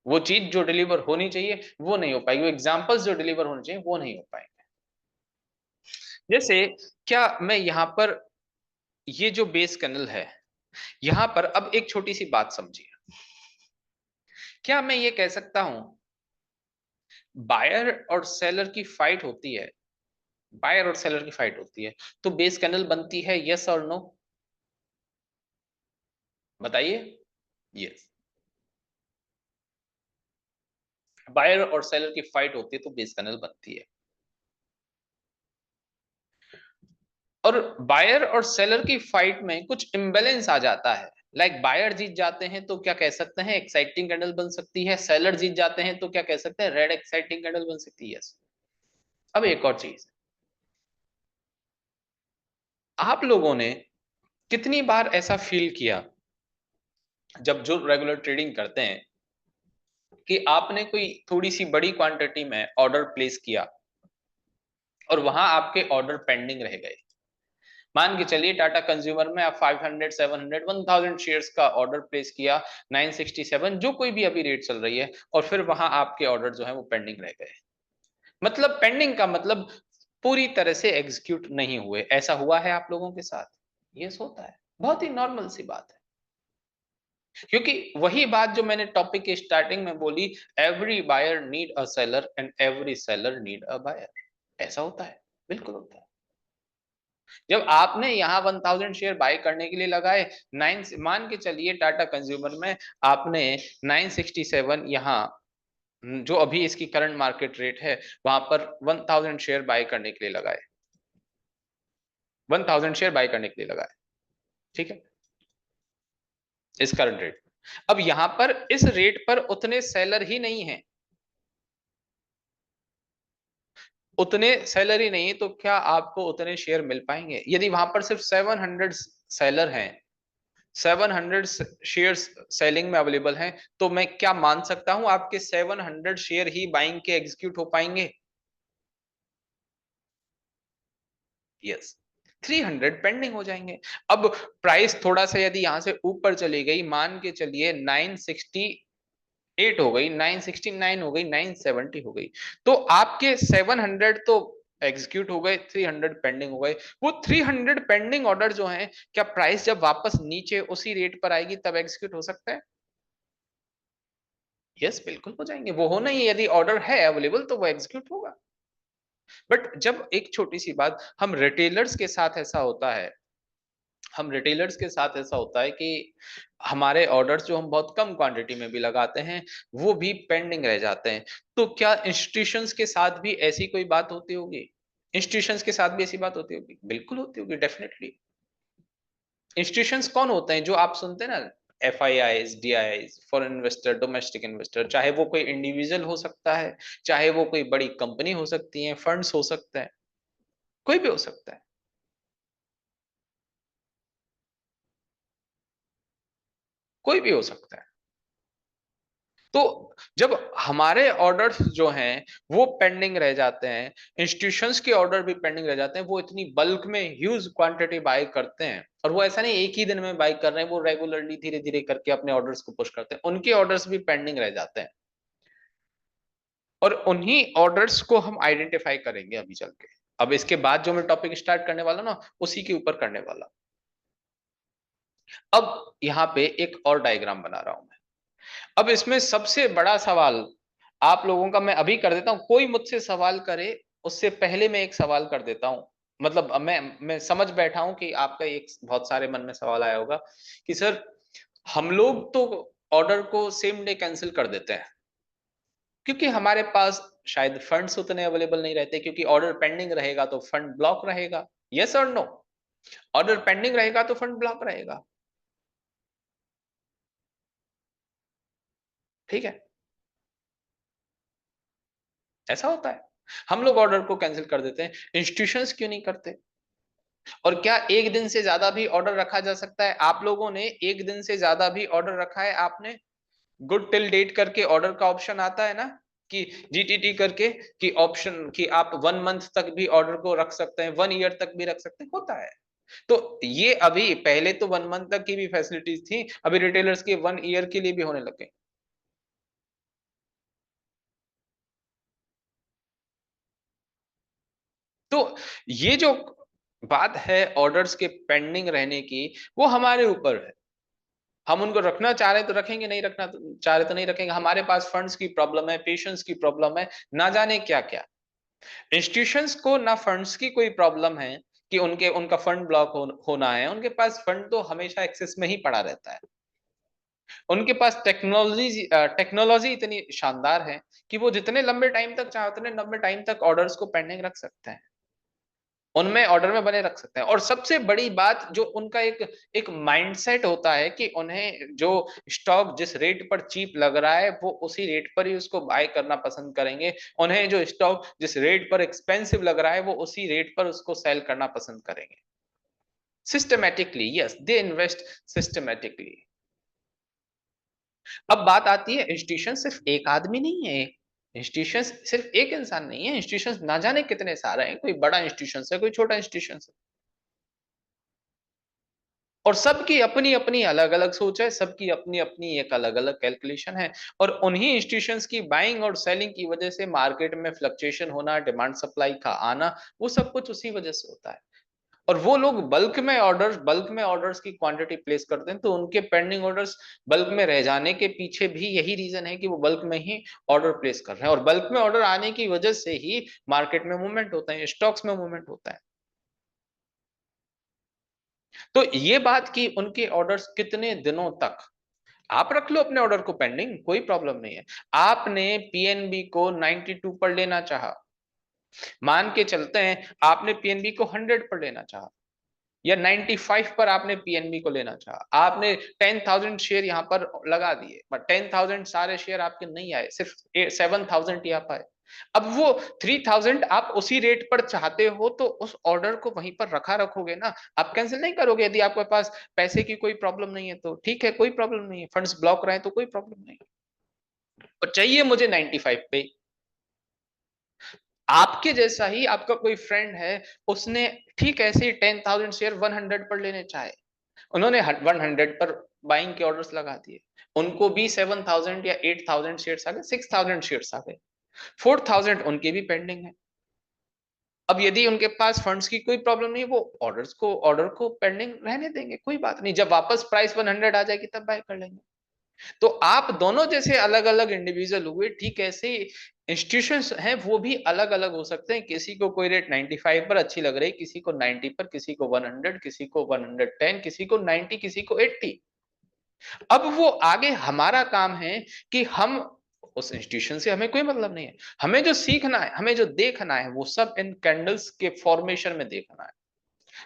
वो चीज जो डिलीवर होनी चाहिए वो नहीं हो पाएगी, वो एग्जांपल्स जो डिलीवर होने चाहिए वो नहीं हो पाएंगे। जैसे, क्या मैं यहां पर, ये जो बेस कैनल है, यहां पर अब एक छोटी सी बात समझिए। क्या मैं ये कह सकता हूं बायर और सेलर की फाइट होती है, बायर और सेलर की फाइट होती है, तो बेस कैंडल बनती है, यस और नो? बताइए। यस, बायर और सेलर की फाइट होती है तो बेस कैंडल बनती है। और बायर और सेलर की फाइट में कुछ इम्बैलेंस आ जाता है, लाइक बायर जीत जाते हैं तो क्या कह सकते हैं, एक्साइटिंग कैंडल बन सकती है, सेलर जीत जाते हैं तो क्या कह सकते हैं, रेड एक्साइटिंग कैंडल बन सकती है। यस। अब एक और चीज, आप लोगों ने कितनी बार ऐसा फील किया, जब जो रेगुलर ट्रेडिंग करते हैं, कि आपने कोई थोड़ी सी बड़ी क्वांटिटी में ऑर्डर प्लेस किया और वहां आपके ऑर्डर पेंडिंग रह गए। मान के चलिए टाटा कंज्यूमर में आप 500 700 1000 शेयर्स का ऑर्डर प्लेस किया, 967 जो कोई भी अभी रेट चल रही है, और फिर वहां आपके ऑर्डर जो है वो पेंडिंग रह गए। मतलब पेंडिंग का मतलब पूरी तरह से एग्जीक्यूट नहीं हुए। ऐसा हुआ है आप लोगों के साथ? ये होता है, बहुत ही नॉर्मल सी बात है। क्योंकि वही बात जो मैंने टॉपिक के स्टार्टिंग में बोली, every buyer need a seller and every seller need a buyer. ऐसा होता है, बिल्कुल होता है। जब आपने यहाँ 1000 शेयर बाय करने के लिए लगाए, नाइन मान के चलिए टाटा कंज्यूमर में आपने 967 यहाँ, जो अभी इसकी करंट मार्केट रेट है, वहां पर 1000 शेयर बाय करने के लिए लगाए, 1000 शेयर बाय करने के लिए लगाए, ठीक है, इस करंट रेट। अब यहां पर इस रेट पर उतने सेलर ही नहीं है, उतने सेलर ही नहीं, तो क्या आपको उतने शेयर मिल पाएंगे? यदि वहां पर सिर्फ 700 सेलर हैं, 700 शेयर्स सेलिंग में अवेलेबल हैं, तो मैं क्या मान सकता हूं आपके 700 शेयर ही बाइंग के एग्जीक्यूट हो पाएंगे? यस, 300 पेंडिंग हो जाएंगे। अब प्राइस थोड़ा सा यदि यहां से ऊपर चली गई, मान के चलिए 968 हो गई, 969 हो गई, 970 हो गई, तो आपके 700 तो एग्जीक्यूट हो गए, 300 पेंडिंग हो गए। वो 300 पेंडिंग ऑर्डर जो हैं, क्या प्राइस जब वापस नीचे उसी रेट पर आएगी तब एग्जीक्यूट हो सकता है? यस, बिल्कुल हो जाएंगे। वो होना ही, यदि ऑर्डर है अवेलेबल तो वो एग्जीक्यूट होगा। बट जब एक छोटी सी बात, हम रिटेलर्स के साथ ऐसा होता है, हम रिटेलर्स के साथ ऐसा होता है कि हमारे ऑर्डर्स जो हम बहुत कम क्वांटिटी में भी लगाते हैं, वो भी पेंडिंग रह जाते हैं। तो क्या इंस्टीट्यूशंस के साथ भी ऐसी कोई बात होती होगी? इंस्टीट्यूशंस के साथ भी ऐसी बात होती होगी, बिल्कुल होती होगी, डेफिनेटली। इंस्टीट्यूशंस कौन होते हैं जो आप सुनते हैं ना? FIIs, DIIs, foreign investor, domestic investor, चाहे वो कोई इंडिविजुअल हो सकता है, चाहे वो कोई बड़ी कंपनी हो सकती है, फंड्स हो सकता है, कोई भी हो सकता है, कोई भी हो सकता है। तो जब हमारे ऑर्डर्स जो हैं वो पेंडिंग रह जाते हैं, इंस्टीट्यूशंस के ऑर्डर भी पेंडिंग रह जाते हैं, वो इतनी बल्क में ह्यूज क्वांटिटी बाय करते हैं, और वो ऐसा नहीं एक ही दिन में बाय कर रहे हैं, वो रेगुलरली धीरे धीरे करके अपने ऑर्डर्स को पुश करते हैं, उनके ऑर्डर्स भी पेंडिंग रह जाते हैं। और उन्हीं ऑर्डर्स को हम आइडेंटिफाई करेंगे अभी चल के। अब इसके बाद जो मैं टॉपिक स्टार्ट करने वाला ना, उसी के ऊपर करने वाला। अब यहाँ पे एक और डायग्राम बना रहा हूं मैं। अब इसमें सबसे बड़ा सवाल आप लोगों का मैं अभी कर देता हूं, कोई मुझसे सवाल करे उससे पहले मैं एक सवाल कर देता हूं। मतलब मैं समझ बैठा हूं कि आपका एक बहुत सारे मन में सवाल आया होगा कि सर, हम लोग तो ऑर्डर को सेम डे कैंसिल कर देते हैं, क्योंकि हमारे पास शायद फंड्स उतने अवेलेबल नहीं रहते, क्योंकि ऑर्डर पेंडिंग रहेगा तो फंड ब्लॉक रहेगा। यस और नो? ऑर्डर पेंडिंग रहेगा तो फंड ब्लॉक रहेगा, ठीक है, ऐसा होता है। हम लोग ऑर्डर को कैंसिल कर देते हैं, इंस्टीट्यूशंस क्यों नहीं करते? और क्या एक दिन से ज्यादा भी ऑर्डर रखा जा सकता है? आप लोगों ने एक दिन से ज्यादा भी ऑर्डर रखा है? आपने गुड टिल डेट करके ऑर्डर का ऑप्शन आता है ना, कि GTT करके, कि ऑप्शन कि आप 1 मंथ तक भी ऑर्डर को रख सकते हैं, 1 ईयर तक भी रख सकते हैं, होता है। तो ये अभी पहले तो 1 मंथ तक की भी फैसिलिटीज थी, अभी रिटेलर्स के 1 ईयर के लिए भी होने लग गई। तो ये जो बात है ऑर्डर्स के पेंडिंग रहने की, वो हमारे ऊपर है। हम उनको रखना चाह रहे हैं तो रखेंगे, नहीं रखना चाह रहे तो नहीं रखेंगे। हमारे पास फंड्स की प्रॉब्लम है, पेशेंस की प्रॉब्लम है, ना जाने क्या क्या। इंस्टीट्यूशंस को ना फंड्स की कोई प्रॉब्लम है कि उनका फंड ब्लॉक होना है, उनके पास फंड तो हमेशा एक्सेस में ही पड़ा रहता है। उनके पास टेक्नोलॉजी इतनी शानदार है कि वो जितने लंबे टाइम तक चाहे उतने लंबे टाइम तक ऑर्डर्स को पेंडिंग रख सकते हैं, उनमें ऑर्डर में बने रख सकते हैं। और सबसे बड़ी बात जो उनका एक माइंडसेट होता है कि उन्हें जो स्टॉक जिस रेट पर चीप लग रहा है वो उसी रेट पर ही उसको बाय करना पसंद करेंगे। उन्हें जो स्टॉक जिस रेट पर एक्सपेंसिव लग रहा है वो उसी रेट पर उसको सेल करना पसंद करेंगे। Systematically, yes, they invest systematically. अब बात आती है, इंस्टीट्यूशन सिर्फ एक आदमी नहीं है, इंस्टीट्यूशन सिर्फ एक इंसान नहीं है, इंस्टीट्यूशन ना जाने कितने सारे हैं, कोई बड़ा इंस्टीट्यूशन है, कोई छोटा इंस्टीट्यूशन है, और सबकी अपनी अपनी अलग अलग सोच है, सबकी अपनी अपनी एक अलग अलग कैलकुलेशन है। और उन्हीं इंस्टीट्यूशंस की बाइंग और सेलिंग की वजह से मार्केट में फ्लक्चुएशन होना, डिमांड सप्लाई का आना, वो सब कुछ उसी वजह से होता है। और वो लोग बल्क में ऑर्डर्स की क्वांटिटी प्लेस करते हैं, तो उनके पेंडिंग ऑर्डर्स बल्क में रह जाने के पीछे भी यही रीजन है कि वो बल्क में ही ऑर्डर प्लेस कर रहे हैं, और बल्क में ऑर्डर आने की वजह से ही मार्केट में मूवमेंट होता है, स्टॉक्स में मूवमेंट होता है। तो ये बात कि उनके ऑर्डर्स कितने दिनों तक, आप रख लो अपने ऑर्डर को पेंडिंग, कोई प्रॉब्लम नहीं है। आपने पीएनबी को 92 पर लेना चाहा, मान के चलते हैं आपने पीएनबी को 100 पर लेना चाहा, या 95 पर आपने पीएनबी को लेना चाहा, आपने 10,000 शेयर यहां पर लगा दिए, बट 10,000 सारे शेयर आपके नहीं आए, सिर्फ 7,000 ही आ पाए। अब वो 3,000 आप उसी रेट पर चाहते हो तो उस ऑर्डर को वहीं पर रखा रखोगे ना, आप कैंसिल नहीं करोगे। यदि आपके पास पैसे की कोई प्रॉब्लम नहीं है तो ठीक है, कोई प्रॉब्लम नहीं है, फंड्स ब्लॉक रहे तो कोई प्रॉब्लम नहीं, और चाहिए मुझे 95 पे। आपके जैसा ही आपका कोई फ्रेंड है, उसने ठीक ऐसे ही 10,000 शेयर 100 पर लेने चाहे, उन्होंने 100 पर बाइंग के ऑर्डर्स लगा दिए, उनको भी 7,000 या 8,000 शेयर्स आ गए, 6,000 शेयर्स आ गए, 4,000 उनके भी पेंडिंग है। अब यदि उनके पास फंड्स की कोई प्रॉब्लम नहीं, वो ऑर्डर को पेंडिंग रहने देंगे, कोई बात नहीं, जब वापस प्राइस 100 आ जाएगी तब बाय कर लेंगे। तो आप दोनों जैसे अलग अलग इंडिविजुअल हुए, ठीक ऐसे इंस्टीट्यूशंस हैं वो भी अलग अलग हो सकते हैं। किसी को कोई रेट 95 पर अच्छी लग रही, किसी को 90 पर, किसी को 100, किसी को 110, किसी को 90, किसी को 80। अब वो आगे हमारा काम है कि हम उस इंस्टीट्यूशन से हमें कोई मतलब नहीं है, हमें जो सीखना है, हमें जो देखना है, वो सब इन कैंडल्स के फॉर्मेशन में देखना है।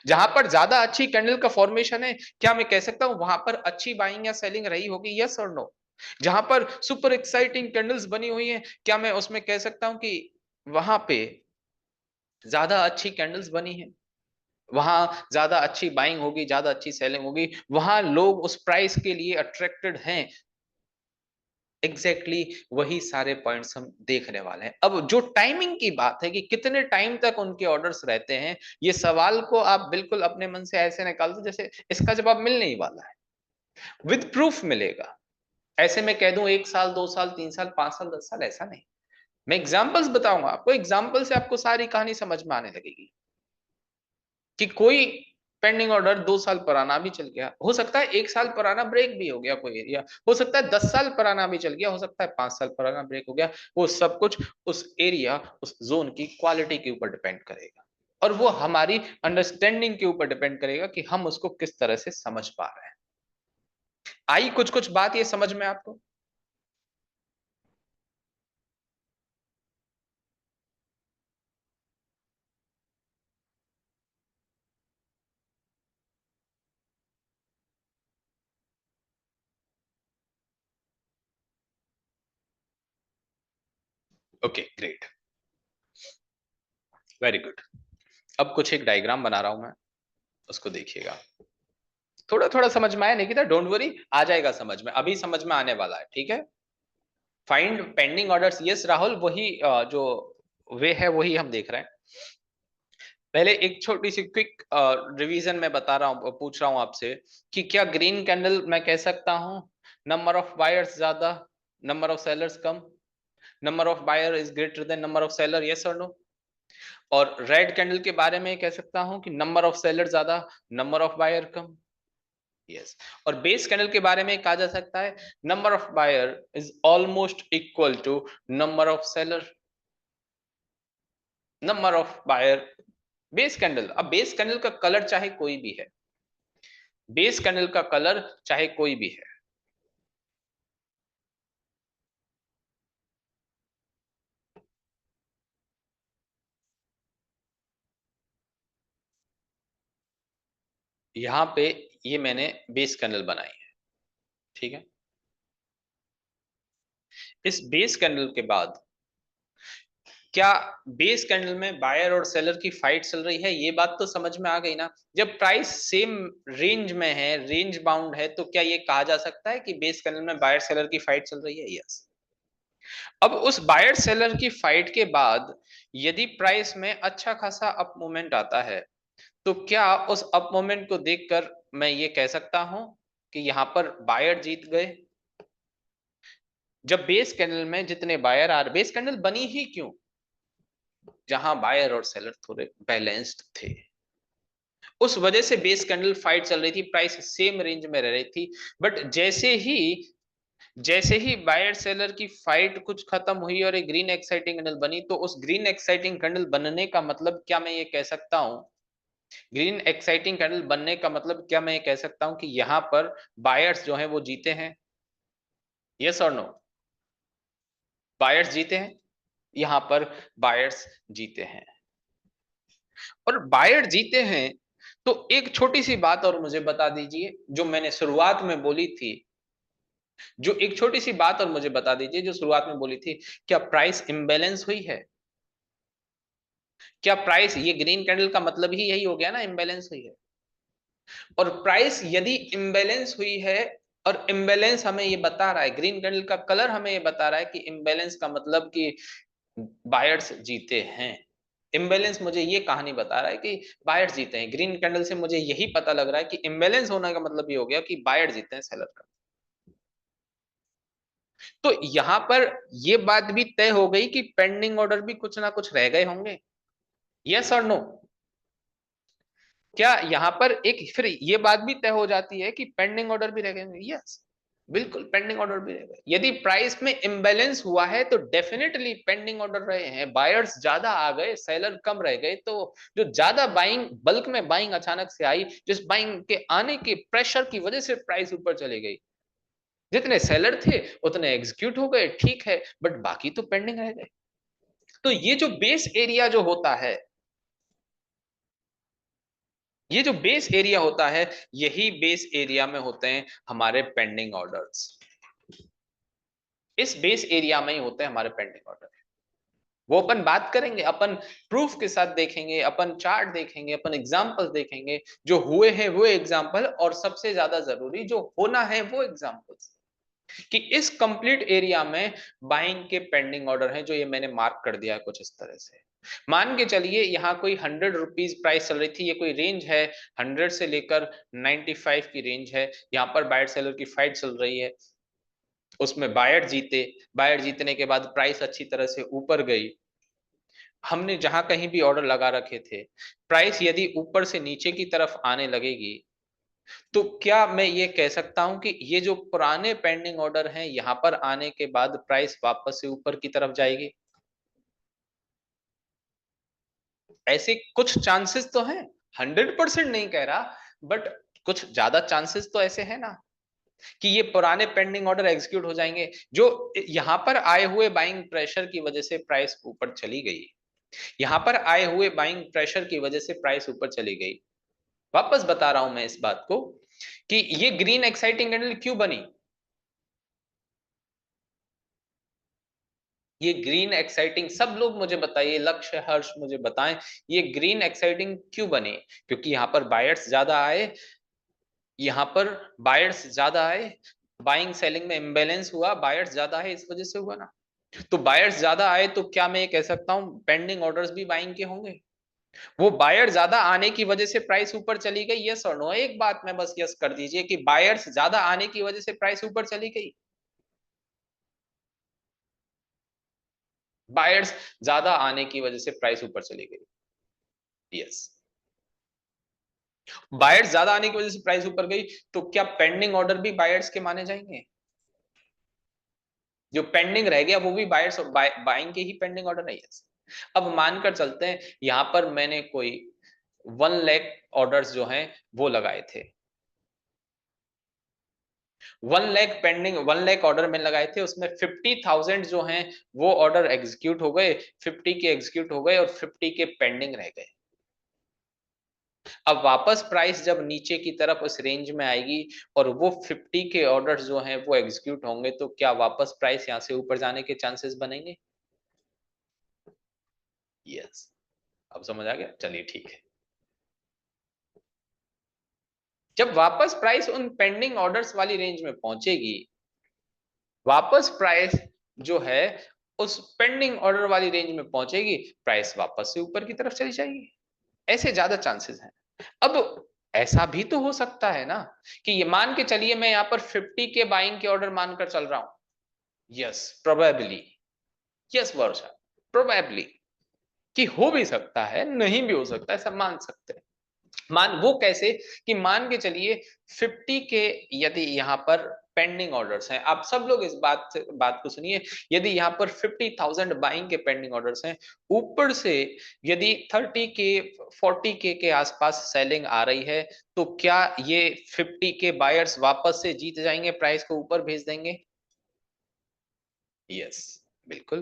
जहां पर ज्यादा अच्छी कैंडल का फॉर्मेशन है, क्या मैं कह सकता हूं वहां पर अच्छी बाइंग या सेलिंग रही होगी, यस और नो? जहां पर सुपर एक्साइटिंग कैंडल्स बनी हुई हैं, क्या मैं उसमें कह सकता हूं कि वहां पे ज्यादा अच्छी कैंडल्स बनी है, वहां ज्यादा अच्छी बाइंग होगी, ज्यादा अच्छी सेलिंग होगी, वहां लोग उस प्राइस के लिए अट्रैक्टेड हैं? एग्जैक्टली वही सारे पॉइंट्स हम देखने वाले हैं। अब जो टाइमिंग की बात है कि कितने टाइम तक उनके ऑर्डर्स रहते हैं, ये सवाल को आप बिल्कुल अपने मन से ऐसे निकाल दो जैसे इसका जवाब मिलने ही वाला है, विद प्रूफ मिलेगा। ऐसे मैं कह दूं 1 साल, 2 साल, 3 साल, 5 साल, 10 साल, ऐसा नहीं। मैं एग्जाम्पल्स बताऊंगा आपको, एग्जाम्पल से आपको सारी कहानी समझ में आने लगेगी कि कोई पेंडिंग ऑर्डर 2 साल पुराना भी चल गया, हो सकता है 1 साल पुराना ब्रेक भी हो गया कोई एरिया, हो सकता है 10 साल पुराना भी चल गया, हो सकता है 5 साल पुराना ब्रेक हो गया। वो सब कुछ उस एरिया, उस जोन की क्वालिटी के ऊपर डिपेंड करेगा, और वो हमारी अंडरस्टैंडिंग के ऊपर डिपेंड करेगा कि हम उसको किस तरह से समझ पा रहे हैं। आई कुछ कुछ बात ये समझ में आपको? Okay, great, very good. अब कुछ एक डायग्राम बना रहा हूं मैं, उसको देखिएगा। थोड़ा थोड़ा समझ में आया नहीं कि था, डोंट वरी, आ जाएगा समझ में, अभी समझ में आने वाला है, ठीक है। Find pending orders, yes Rahul, वही जो वे है वही हम देख रहे हैं। पहले एक छोटी सी क्विक रिवीजन में बता रहा हूं, पूछ रहा हूं आपसे कि क्या ग्रीन कैंडल मैं कह सकता हूं नंबर ऑफ बायर्स ज्यादा, नंबर ऑफ सेलर्स कम, number of buyer is greater than number of seller, yes और नो? और रेड कैंडल के बारे में कह सकता हूं कि नंबर ऑफ सेलर ज्यादा, नंबर ऑफ बायर कम। यस। और बेस कैंडल के बारे में कहा जा सकता है number of buyer is almost equal to number of seller. Number of buyer, base candle, अब बेस कैंडल का कलर चाहे कोई भी है, बेस कैंडल का कलर चाहे कोई भी है, यहां पे ये मैंने बेस कैंडल बनाई है, ठीक है। इस बेस कैंडल के बाद क्या बेस कैंडल में बायर और सेलर की फाइट चल रही है, ये बात तो समझ में आ गई ना। जब प्राइस सेम रेंज में है, रेंज बाउंड है, तो क्या ये कहा जा सकता है कि बेस कैंडल में बायर सेलर की फाइट चल रही है? यस। अब उस बायर सेलर की फाइट के बाद यदि प्राइस में अच्छा खासा अप मूवमेंट आता है, तो क्या उस अप मूवमेंट को देखकर मैं ये कह सकता हूं कि यहां पर बायर जीत गए? जब बेस कैंडल में जितने बायर आ रहे, बेस कैंडल बनी ही क्यों? जहां बायर और सेलर थोड़े बैलेंस्ड थे, उस वजह से बेस कैंडल फाइट चल रही थी, प्राइस सेम रेंज में रह रही थी। बट जैसे ही बायर सेलर की फाइट कुछ खत्म हुई और एक ग्रीन एक्साइटिंग कैंडल बनी, तो उस ग्रीन एक्साइटिंग कैंडल बनने का मतलब क्या मैं ये कह सकता हूं, ग्रीन एक्साइटिंग कैंडल बनने का मतलब क्या मैं ये कह सकता हूं कि यहां पर बायर्स जो हैं वो जीते हैं? यस और नो? बायर्स जीते हैं, यहां पर बायर्स जीते हैं। और बायर जीते हैं, तो एक छोटी सी बात और मुझे बता दीजिए, जो मैंने शुरुआत में बोली थी, जो एक छोटी सी बात और मुझे बता दीजिए जो शुरुआत में बोली थी, क्या प्राइस इंबैलेंस हुई है? क्या प्राइस, ये ग्रीन कैंडल का मतलब ही यही हो गया ना, इंबैलेंस हुई है। और प्राइस यदि इंबैलेंस हुई है, और इंबैलेंस हमें ये बता रहा है, ग्रीन कैंडल का कलर हमें ये बता रहा है कि इंबैलेंस का मतलब कि बायर्स जीते हैं। इम्बैलेंस मुझे ये कहानी बता रहा है कि बायर्स जीते हैं, ग्रीन कैंडल से मुझे यही पता लग रहा है कि इम्बैलेंस होने का मतलब ये हो गया कि बायर जीते हैं सेलर का। तो यहां पर ये बात भी तय हो गई कि पेंडिंग ऑर्डर भी कुछ ना कुछ रह गए होंगे। यस और नो? क्या यहां पर एक फिर ये बात भी तय हो जाती है कि पेंडिंग ऑर्डर भी रह गए होंगे? यस, बिल्कुल पेंडिंग ऑर्डर भी रह गए। यदि प्राइस में इम्बैलेंस हुआ है तो डेफिनेटली पेंडिंग ऑर्डर रहे हैं, बायर्स ज्यादा आ गए, सेलर कम रह गए, तो जो ज्यादा बाइंग, बल्क में बाइंग अचानक से आई, जिस बाइंग के आने के प्रेशर की वजह से प्राइस ऊपर चली गई, जितने सेलर थे उतने एग्जीक्यूट हो गए, ठीक है, बट बाकी तो पेंडिंग रह गए। तो ये जो बेस एरिया जो होता है, ये जो बेस एरिया होता है, यही बेस एरिया में होते हैं हमारे पेंडिंग ऑर्डर्स। इस बेस एरिया में ही होते हैं हमारे पेंडिंग ऑर्डर। वो अपन बात करेंगे, अपन प्रूफ के साथ देखेंगे, अपन चार्ट देखेंगे, अपन एग्जांपल्स देखेंगे, जो हुए हैं वो एग्जांपल, और सबसे ज्यादा जरूरी जो होना है वो एग्जांपल्स, कि इस कंप्लीट एरिया में बाइंग के पेंडिंग ऑर्डर हैं, जो ये मैंने मार्क कर दिया है कुछ इस तरह से। मान के चलिए यहाँ कोई 100 रुपीज प्राइस चल रही थी, ये कोई रेंज है 100 से लेकर 95 की रेंज है, यहाँ पर बायर सेलर की फाइट चल रही है, उसमें बायर जीते, बायर जीतने के बाद प्राइस अच्छी तरह से ऊपर गई, हमने जहां कहीं भी ऑर्डर लगा रखे थे, प्राइस यदि ऊपर से नीचे की तरफ आने लगेगी, तो क्या मैं ये कह सकता हूं कि ये जो पुराने पेंडिंग ऑर्डर हैं यहां पर आने के बाद प्राइस वापस से ऊपर की तरफ जाएगी? ऐसे कुछ चांसेस तो हैं, 100% नहीं कह रहा, बट कुछ ज्यादा चांसेस तो ऐसे हैं ना, कि ये पुराने पेंडिंग ऑर्डर एग्जीक्यूट हो जाएंगे, जो यहां पर आए हुए बाइंग प्रेशर की वजह से प्राइस ऊपर चली गई, यहां पर आए हुए बाइंग प्रेशर की वजह से प्राइस ऊपर चली गई। वापस बता रहा हूं मैं इस बात को, कि ये ग्रीन एक्साइटिंग कैंडल क्यों बनी, ये ग्रीन एक्साइटिंग, सब लोग मुझे बताइए, लक्ष्य हर्ष मुझे बताएं, ये ग्रीन एक्साइटिंग क्यों बनी? क्योंकि यहां पर बायर्स ज्यादा आए, यहां पर बायर्स ज्यादा आए, बाइंग सेलिंग में इंबैलेंस हुआ, बायर्स ज्यादा है इस वजह से हुआ ना। तो बायर्स ज्यादा आए तो क्या मैं ये कह सकता हूं पेंडिंग ऑर्डर्स भी बाइंग के होंगे? वो बायर ज्यादा आने की वजह से प्राइस ऊपर चली गई, यस और नो? एक बात में बस यस कर दीजिए कि बायर्स ज्यादा आने की वजह से प्राइस ऊपर चली गई, बायर्स ज्यादा आने की वजह से प्राइस ऊपर चली गई, यस। बायर्स ज्यादा आने की वजह से प्राइस ऊपर गई, तो क्या पेंडिंग ऑर्डर भी बायर्स के माने जाएंगे? जो पेंडिंग रह गया वो भी बायर्स बाइंग के ही पेंडिंग ऑर्डर नहीं है। अब मानकर चलते हैं यहां पर मैंने कोई 1 लाख ऑर्डर्स जो हैं वो लगाए थे, 1 लाख पेंडिंग, 1 लाख ऑर्डर में लगाए थे, उसमें 50,000 जो हैं वो ऑर्डर एग्जीक्यूट हो गए, 50 के एग्जीक्यूट हो गए और 50 के पेंडिंग रह गए। अब वापस प्राइस जब नीचे की तरफ उस रेंज में आएगी और वो 50 के ऑर्डर्स जो हैं वो एग्जीक्यूट होंगे, तो क्या वापस प्राइस यहां से ऊपर जाने के चांसेस बनेंगे? यस। अब समझ आ गया, चलिए ठीक है। जब वापस प्राइस उन पेंडिंग ऑर्डर्स वाली रेंज में पहुंचेगी, वापस प्राइस जो है उस पेंडिंग ऑर्डर वाली रेंज में पहुंचेगी, प्राइस वापस से ऊपर की तरफ चली जाएगी। ऐसे ज्यादा चांसेस हैं। अब ऐसा भी तो हो सकता है ना कि ये मान के चलिए मैं यहां पर 50 के बाइंग के ऑर्डर मानकर चल रहा हूं। Yes, probably. यस वर्षा, प्रोबेबली कि हो भी सकता है, नहीं भी हो सकता है, सब मान सकते हैं। मान वो कैसे कि मान के चलिए 50 के यदि यहां पर पेंडिंग ऑर्डर्स हैं, आप सब लोग इस बात को सुनिए, यदि यहां पर 50,000 बाइंग के पेंडिंग ऑर्डर्स हैं, ऊपर से यदि 30 के 40 के आसपास सेलिंग आ रही है, तो क्या ये 50 के बायर्स वापस से जीत जाएंगे, प्राइस को ऊपर भेज देंगे? यस, बिल्कुल,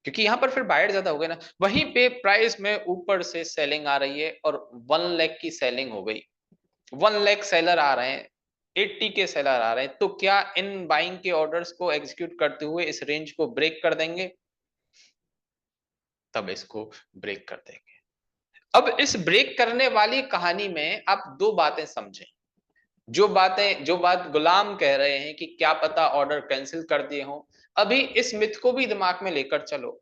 क्योंकि यहां पर फिर बायर ज्यादा हो गए ना। वहीं पे प्राइस में ऊपर से सेलिंग आ रही है और 1 लाख की सेलिंग हो गई, 1 लाख सेलर आ रहे हैं, 80 के सेलर आ रहे हैं, तो क्या इन बाइंग के ऑर्डर्स को एग्जीक्यूट करते हुए इस रेंज को ब्रेक कर देंगे? तब इसको ब्रेक कर देंगे। अब इस ब्रेक करने वाली कहानी में आप दो बातें समझें। जो बात गुलाम कह रहे हैं कि क्या पता ऑर्डर कैंसिल कर दिए हों, अभी इस मिथ को भी दिमाग में लेकर चलो।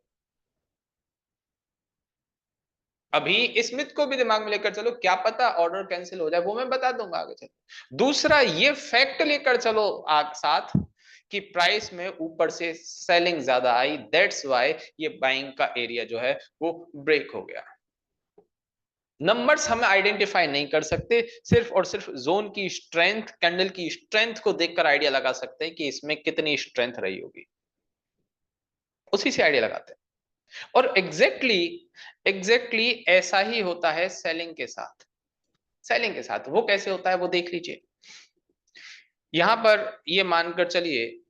अभी इस मिथ को भी दिमाग में लेकर चलो, क्या पता ऑर्डर कैंसिल हो जाए, वो मैं बता दूंगा आगे चलो। दूसरा ये फैक्ट लेकर चलो साथ कि प्राइस में ऊपर से सेलिंग ज्यादा आई, दैट्स वाई ये बाइंग का एरिया जो है वो ब्रेक हो गया। नंबर्स हम आइडेंटिफाई नहीं कर सकते, सिर्फ और सिर्फ जोन की स्ट्रेंथ, कैंडल की स्ट्रेंथ को देखकर आइडिया लगा सकते हैं कि इसमें कितनी स्ट्रेंथ रही होगी, उसी से आइडिया लगाते हैं। और एग्जैक्टली ऐसा ही होता है सेलिंग के साथ। सेलिंग के साथ वो कैसे होता है वो देख लीजिए। यहां पर ये मानकर चलिए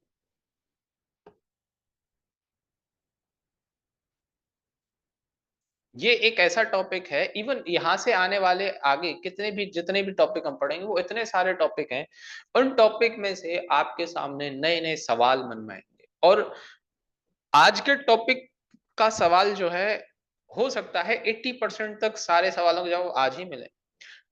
ये एक ऐसा टॉपिक है, इवन यहां से आने वाले आगे जितने भी टॉपिक हम पढ़ेंगे वो इतने सारे टॉपिक हैं, उन टॉपिक में से आपके सामने नए नए सवाल मन में आएंगे। और आज के टॉपिक का सवाल जो है, हो सकता है 80% तक सारे सवालों के जवाब आज ही मिले,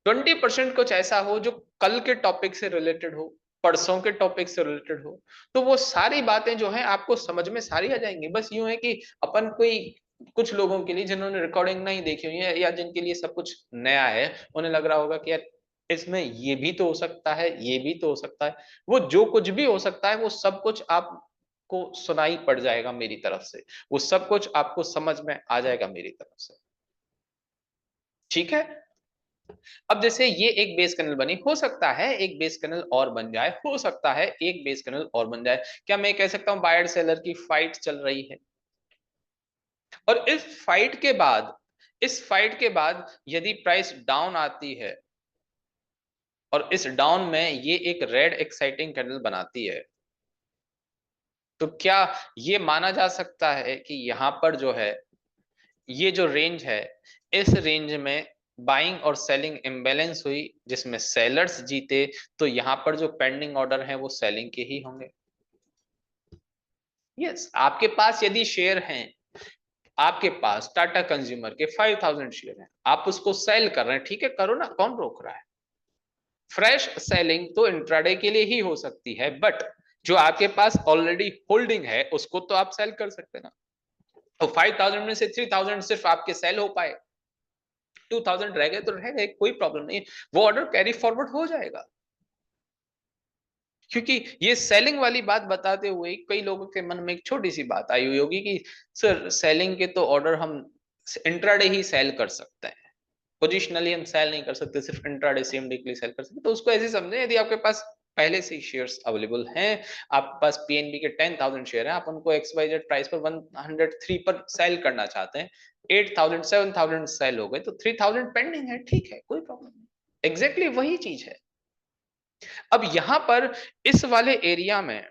20% कुछ ऐसा हो जो कल के टॉपिक से रिलेटेड हो, परसों के टॉपिक से रिलेटेड हो। तो वो सारी बातें जो हैं आपको समझ में सारी आ जाएंगी। बस यूं है कि अपन कोई कुछ लोगों के लिए जिन्होंने रिकॉर्डिंग नहीं देखी हुई है या जिनके लिए सब कुछ नया है, उन्हें लग रहा होगा कि यार इसमें ये भी तो हो सकता है, ये भी तो हो सकता है। वो जो कुछ भी हो सकता है वो सब कुछ आपको सुनाई पड़ जाएगा मेरी तरफ से, वो सब कुछ आपको समझ में आ जाएगा मेरी तरफ से। ठीक है। अब जैसे ये एक बेस कैनल बनी, हो सकता है एक बेस कैनल और बन जाए, हो सकता है एक बेस कैनल और बन जाए। क्या मैं कह सकता हूं बायर सेलर की फाइट चल रही है? और इस फाइट के बाद यदि प्राइस डाउन आती है और इस डाउन में ये एक रेड एक्साइटिंग कैंडल बनाती है, तो क्या ये माना जा सकता है कि यहां पर जो है ये जो रेंज है, इस रेंज में बाइंग और सेलिंग इम्बैलेंस हुई जिसमें सेलर्स जीते, तो यहां पर जो पेंडिंग ऑर्डर है वो सेलिंग के ही होंगे? यस, आपके पास यदि शेयर हैं, आपके पास टाटा कंज्यूमर के 5,000 शेयर हैं, आप उसको सेल कर रहे हैं, ठीक है, करो ना, कौन रोक रहा है? फ्रेश सेलिंग तो इंट्राडे के लिए ही हो सकती है, बट जो आपके पास ऑलरेडी होल्डिंग है उसको तो आप सेल कर सकते हैं ना। तो 5,000 में से 3,000 सिर्फ आपके सेल हो पाए, 2,000 रह गए तो रह गए, कोई प्रॉब्लम नहीं, वो ऑर्डर कैरी फॉरवर्ड हो जाएगा। क्योंकि ये सेलिंग वाली बात बताते हुए कई लोगों के मन में एक छोटी सी बात आई हुई होगी कि सर सेलिंग के तो ऑर्डर हम इंट्राडे ही सेल कर सकते हैं। पोजिशनली हम सेल नहीं कर सकते, सिर्फ इंट्राडे सीएमडी के लिए सेल कर सकते। तो उसको ऐसे समझे, यदि आपके पास पहले से ही शेयर्स अवेलेबल हैं, आपके पास पीएनबी के 10,000 शेयर हैं, आप उनको XYZ प्राइस पर 103 पर सेल करना चाहते हैं, 8,000 7,000 सेल हो गए, तो 3,000 पेंडिंग है, ठीक है, कोई प्रॉब्लम नहीं। एग्जैक्टली वही चीज है। अब यहां पर इस वाले एरिया में,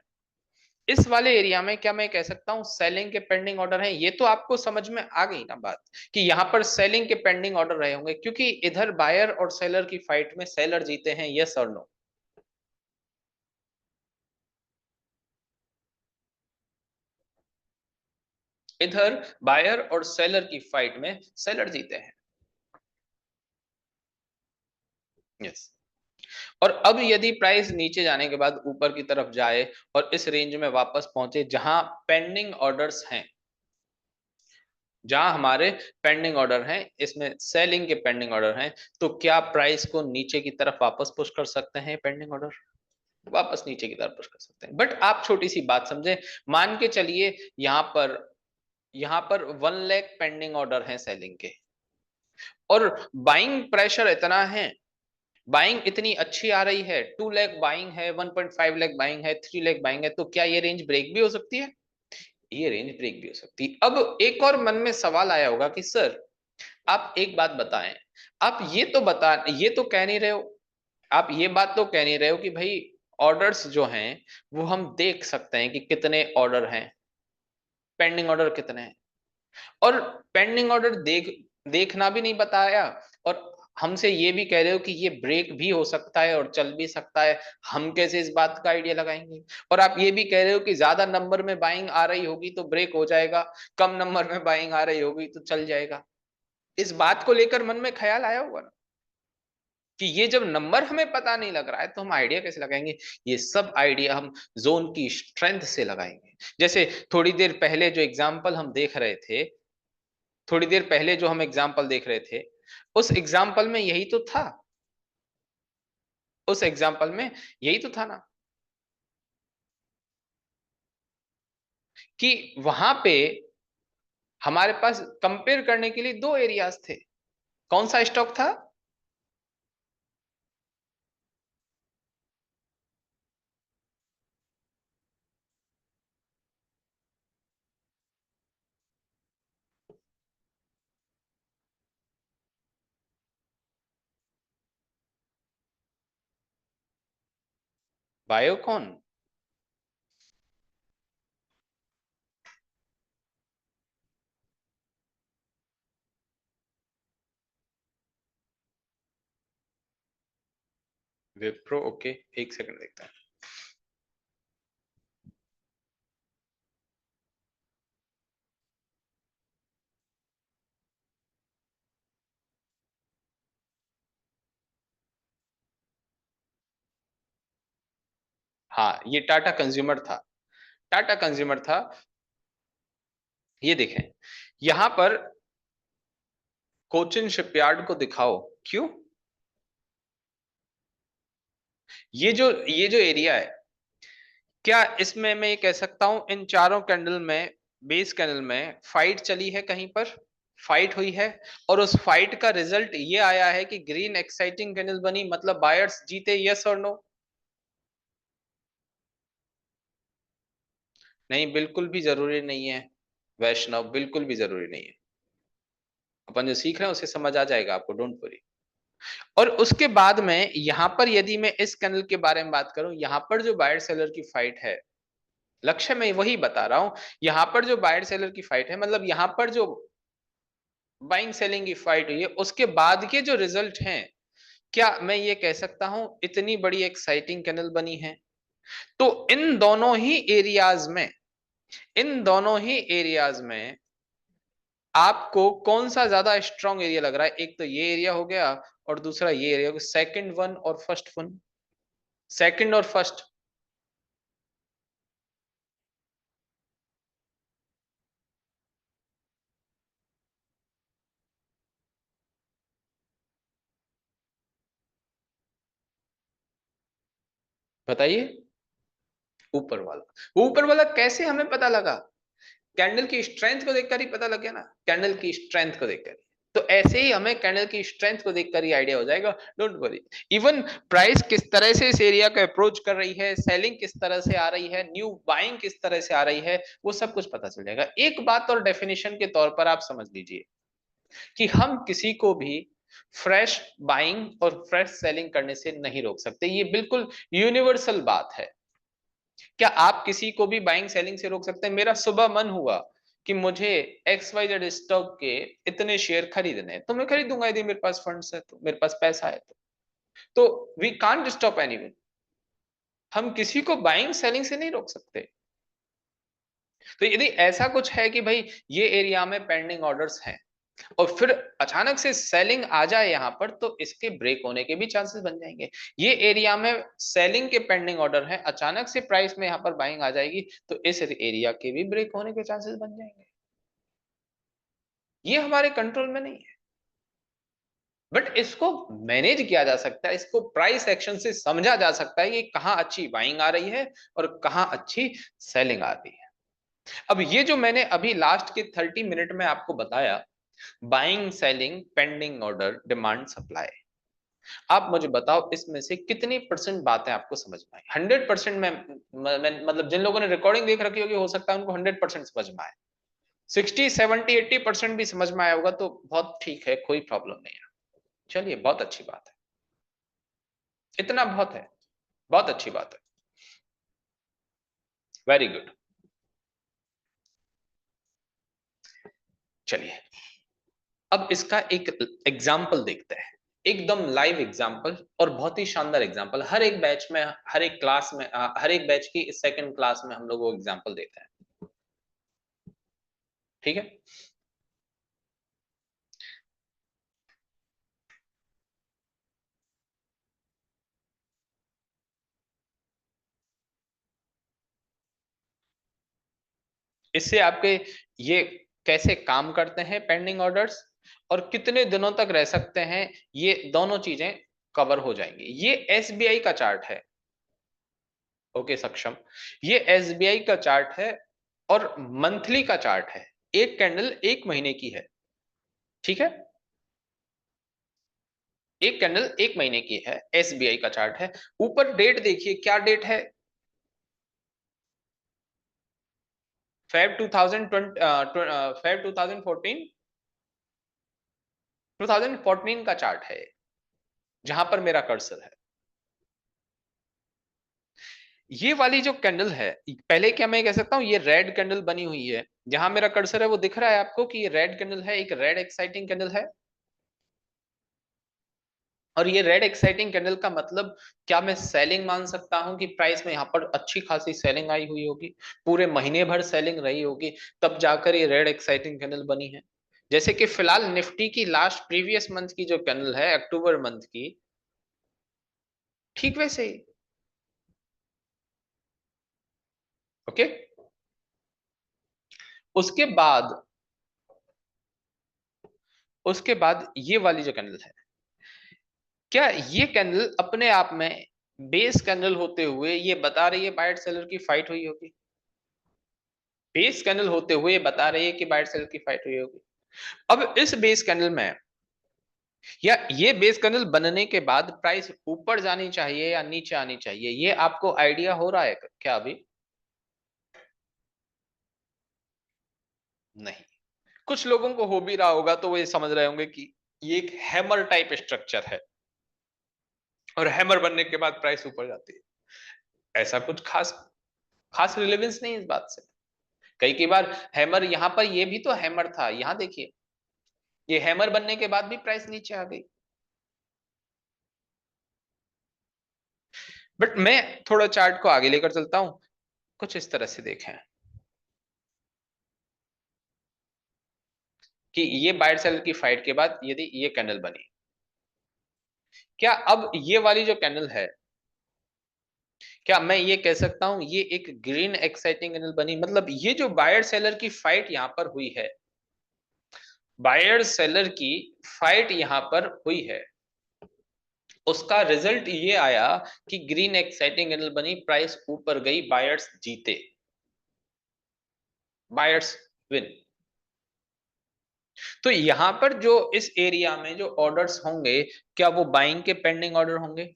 इस वाले एरिया में क्या मैं कह सकता हूं सेलिंग के पेंडिंग ऑर्डर हैं? ये तो आपको समझ में आ गई ना बात, कि यहां पर सेलिंग के पेंडिंग ऑर्डर रहे होंगे, क्योंकि इधर बायर और सेलर की फाइट में सेलर जीते हैं, यस और नो? इधर बायर और सेलर की फाइट में सेलर जीते हैं, यस। और अब यदि प्राइस नीचे जाने के बाद ऊपर की तरफ जाए और इस रेंज में वापस पहुंचे जहां पेंडिंग ऑर्डर्स हैं, जहां हमारे पेंडिंग ऑर्डर हैं, इसमें सेलिंग के पेंडिंग ऑर्डर हैं, तो क्या प्राइस को नीचे की तरफ वापस पुश कर सकते हैं पेंडिंग ऑर्डर? वापस नीचे की तरफ पुश कर सकते हैं। बट आप छोटी सी बात समझे, मान के चलिए यहां पर 1 लाख पेंडिंग ऑर्डर हैं सेलिंग के, और बाइंग प्रेशर इतना है, बाइंग इतनी अच्छी आ रही है, 2 लाख बाइंग है, 1.5 लाख बाइंग है, 3 लाख बाइंग है, तो क्या ये रेंज ब्रेक भी हो सकती है? ये रेंज ब्रेक भी हो सकती है। अब एक और मन में सवाल आया होगा कि सर आप एक बात बताएं, आप ये तो कह नहीं रहे हो, आप ये बात तो कह नहीं रहे हो कि भाई ऑर्डर्स जो हैं वो हम देख सकते हैं कि कितने ऑर्डर हैं, पेंडिंग ऑर्डर कितने हैं, और पेंडिंग ऑर्डर देखना भी नहीं बताया, और हमसे ये भी कह रहे हो कि ये ब्रेक भी हो सकता है और चल भी सकता है, हम कैसे इस बात का आइडिया लगाएंगे? और आप ये भी कह रहे हो कि ज्यादा नंबर में बाइंग आ रही होगी तो ब्रेक हो जाएगा, कम नंबर में बाइंग आ रही होगी तो चल जाएगा। इस बात को लेकर मन में ख्याल आया होगा ना, कि ये जब नंबर हमें पता नहीं लग रहा है तो हम आइडिया कैसे लगाएंगे? ये सब आइडिया हम जोन की स्ट्रेंथ से लगाएंगे। जैसे थोड़ी देर पहले जो एग्जाम्पल हम देख रहे थे, थोड़ी देर पहले जो हम एग्जाम्पल देख रहे थे, उस एग्जाम्पल में यही तो था, उस एग्जाम्पल में यही तो था ना, कि वहां पे हमारे पास कंपेयर करने के लिए दो एरियाज थे। कौन सा स्टॉक था? बायोकॉन? विप्रो? ओके, एक सेकंड देखता है। हाँ, ये टाटा कंज्यूमर था, टाटा कंज्यूमर था। ये देखें, यहां पर कोचिन शिपयार्ड को दिखाओ। क्यों? ये जो एरिया है, क्या इसमें मैं ये कह सकता हूं इन चारों कैंडल में, बेस कैंडल में फाइट चली है, कहीं पर फाइट हुई है, और उस फाइट का रिजल्ट ये आया है कि ग्रीन एक्साइटिंग कैंडल बनी, मतलब बायर्स जीते, यस और नो? नहीं, बिल्कुल भी जरूरी नहीं है वैष्णव, बिल्कुल भी जरूरी नहीं है। अपन जो सीख रहे हैं उसे समझ आ जाएगा आपको, डोंट वरी। और उसके बाद में यहां पर यदि मैं इस कैंडल के बारे में बात करूं, यहां पर जो बायर सेलर की फाइट है, लक्ष्य मैं वही बता रहा हूं, यहां पर जो बायर सेलर की फाइट है, मतलब यहां पर जो बाइंग सेलिंग की फाइट हुई है, उसके बाद के जो रिजल्ट हैं, क्या मैं ये कह सकता हूं इतनी बड़ी एक्साइटिंग कैंडल बनी है? तो इन दोनों ही एरियाज में आपको कौन सा ज्यादा स्ट्रॉन्ग एरिया लग रहा है? एक तो ये एरिया हो गया, और दूसरा ये एरिया, सेकंड वन और फर्स्ट वन, सेकंड और फर्स्ट। बताइए। ऊपर वाला, वो ऊपर वाला कैसे हमें पता लगा? कैंडल की स्ट्रेंथ को देखकर ही पता लग गया ना, कैंडल की स्ट्रेंथ को देखकर। तो ऐसे ही हमें कैंडल की स्ट्रेंथ को देखकर ही आइडिया हो जाएगा, डोंट वरी। इवन प्राइस किस तरह से इस एरिया को अप्रोच कर रही है, सेलिंग किस तरह से आ रही है, न्यू बाइंग किस तरह से आ रही है, वो सब कुछ पता चल जाएगा। एक बात और डेफिनेशन के तौर पर आप समझ लीजिए कि हम किसी को भी फ्रेश बाइंग और फ्रेश सेलिंग करने से नहीं रोक सकते, ये बिल्कुल यूनिवर्सल बात है। क्या आप किसी को भी बाइंग सेलिंग से रोक सकते हैं? मेरा सुबह मन हुआ कि मुझे XYZ स्टॉक के इतने शेयर खरीदने हैं, तो मैं खरीदूंगा, यदि मेरे पास फंड्स है तो, मेरे पास पैसा है तो वी कांट स्टॉप एनीवन। हम किसी को बाइंग सेलिंग से नहीं रोक सकते। तो यदि ऐसा कुछ है कि भाई ये एरिया में पेंडिंग ऑर्डर्स हैं और फिर अचानक से सेलिंग आ जाए यहां पर, तो इसके ब्रेक होने के भी चांसेस बन जाएंगे। ये एरिया में सेलिंग के पेंडिंग ऑर्डर है, अचानक से प्राइस में यहां पर बाइंग आ जाएगी, तो इस एरिया के भी ब्रेक होने के चांसेस बन जाएंगे। ये हमारे कंट्रोल में नहीं है, बट इसको मैनेज किया जा सकता है, इसको प्राइस एक्शन से समझा जा सकता है कि कहां अच्छी बाइंग आ रही है और कहां अच्छी सेलिंग आ रही है। अब ये जो मैंने अभी लास्ट के 30 मिनट में आपको बताया, buying selling pending order demand supply, आप मुझे बताओ इसमें से कितनी परसेंट बातें आपको समझ में आई? 100% में, मतलब जिन लोगों ने रिकॉर्डिंग देख रखी होगी हो सकता है उनको 100% समझ में आए। 60, 70, 80% भी समझ में आया होगा तो बहुत ठीक है, कोई प्रॉब्लम नहीं है। चलिए, बहुत अच्छी बात है, इतना बहुत है, बहुत अच्छी बात है, वेरी गुड। चलिए, अब इसका एक एग्जाम्पल देखते हैं, एकदम लाइव एग्जाम्पल, और बहुत ही शानदार एग्जाम्पल। हर एक बैच में, हर एक क्लास में, हर एक बैच की सेकंड क्लास में हम लोग वो एग्जाम्पल देते हैं, ठीक है। इससे आपके ये कैसे काम करते हैं पेंडिंग ऑर्डर्स, और कितने दिनों तक रह सकते हैं, ये दोनों चीजें कवर हो जाएंगी। ये एसबीआई का चार्ट है, ओके सक्षम, ये एसबीआई का चार्ट है और मंथली का चार्ट है, एक कैंडल 1 महीने की है, ठीक है। एक कैंडल 1 महीने की है, एसबीआई का चार्ट है। ऊपर डेट देखिए, क्या डेट है? फेब 2020, फेब 2014, 2014 का चार्ट है जहां पर मेरा कर्सर है। ये वाली जो कैंडल है, पहले क्या मैं कह सकता हूं, ये रेड कैंडल बनी हुई है, जहां मेरा कर्सर है वो दिख रहा है आपको कि ये रेड कैंडल है, एक रेड एक्साइटिंग कैंडल है। और ये रेड एक्साइटिंग कैंडल का मतलब क्या मैं सेलिंग मान सकता हूं कि प्राइस में यहां पर अच्छी खासी सेलिंग आई हुई होगी, पूरे महीने भर सेलिंग रही होगी, तब जाकर ये रेड एक्साइटिंग कैंडल बनी है? जैसे कि फिलहाल निफ्टी की लास्ट प्रीवियस मंथ की जो कैंडल है, अक्टूबर मंथ की, ठीक वैसे ही, ओके। उसके बाद, उसके बाद ये वाली जो कैंडल है, क्या ये कैंडल अपने आप में बेस कैंडल होते हुए ये बता रही है बायर सेलर की फाइट हुई होगी? बेस कैंडल होते हुए ये बता रही है कि बायर सेलर की फाइट हुई होगी। अब इस बेस कैंडल में, या ये बेस कैंडल बनने के बाद प्राइस ऊपर जानी चाहिए या नीचे आनी चाहिए, ये आपको आइडिया हो रहा है क्या अभी? नहीं। कुछ लोगों को हो भी रहा होगा तो वो ये समझ रहे होंगे कि ये एक हैमर टाइप स्ट्रक्चर है और हैमर बनने के बाद प्राइस ऊपर जाती है। ऐसा कुछ खास खास रिलेवेंस नहीं इस बात से। कई कई बार हैमर, यहां पर ये भी तो हैमर था, यहां देखिए, ये हैमर बनने के बाद भी प्राइस नीचे आ गई। बट मैं थोड़ा चार्ट को आगे लेकर चलता हूं, कुछ इस तरह से देखें कि ये बायर सेलर की फाइट के बाद यदि ये कैंडल बनी, क्या अब ये वाली जो कैंडल है, क्या मैं ये कह सकता हूं ये एक ग्रीन एक्साइटिंग कैंडल बनी? मतलब ये जो बायर सेलर की फाइट यहां पर हुई है, बायर सेलर की फाइट यहां पर हुई है, उसका रिजल्ट ये आया कि ग्रीन एक्साइटिंग कैंडल बनी, प्राइस ऊपर गई, बायर्स जीते, बायर्स विन। तो यहां पर जो इस एरिया में जो ऑर्डर्स होंगे, क्या वो बाइंग के पेंडिंग ऑर्डर होंगे?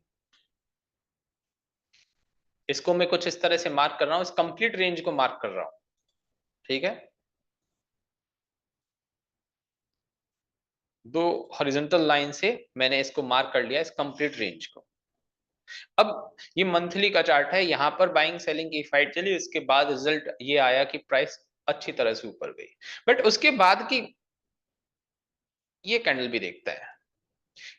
इसको मैं कुछ इस तरह से मार्क कर रहा हूं, इस कंप्लीट रेंज को मार्क कर रहा हूं, ठीक है। दो हॉरिजॉन्टल लाइन से मैंने इसको मार्क कर लिया, इस कंप्लीट रेंज को। अब ये मंथली का चार्ट है, यहां पर बाइंग सेलिंग की फाइट चली, उसके बाद रिजल्ट ये आया कि प्राइस अच्छी तरह से ऊपर गई। बट उसके बाद की ये कैंडल भी देखता है,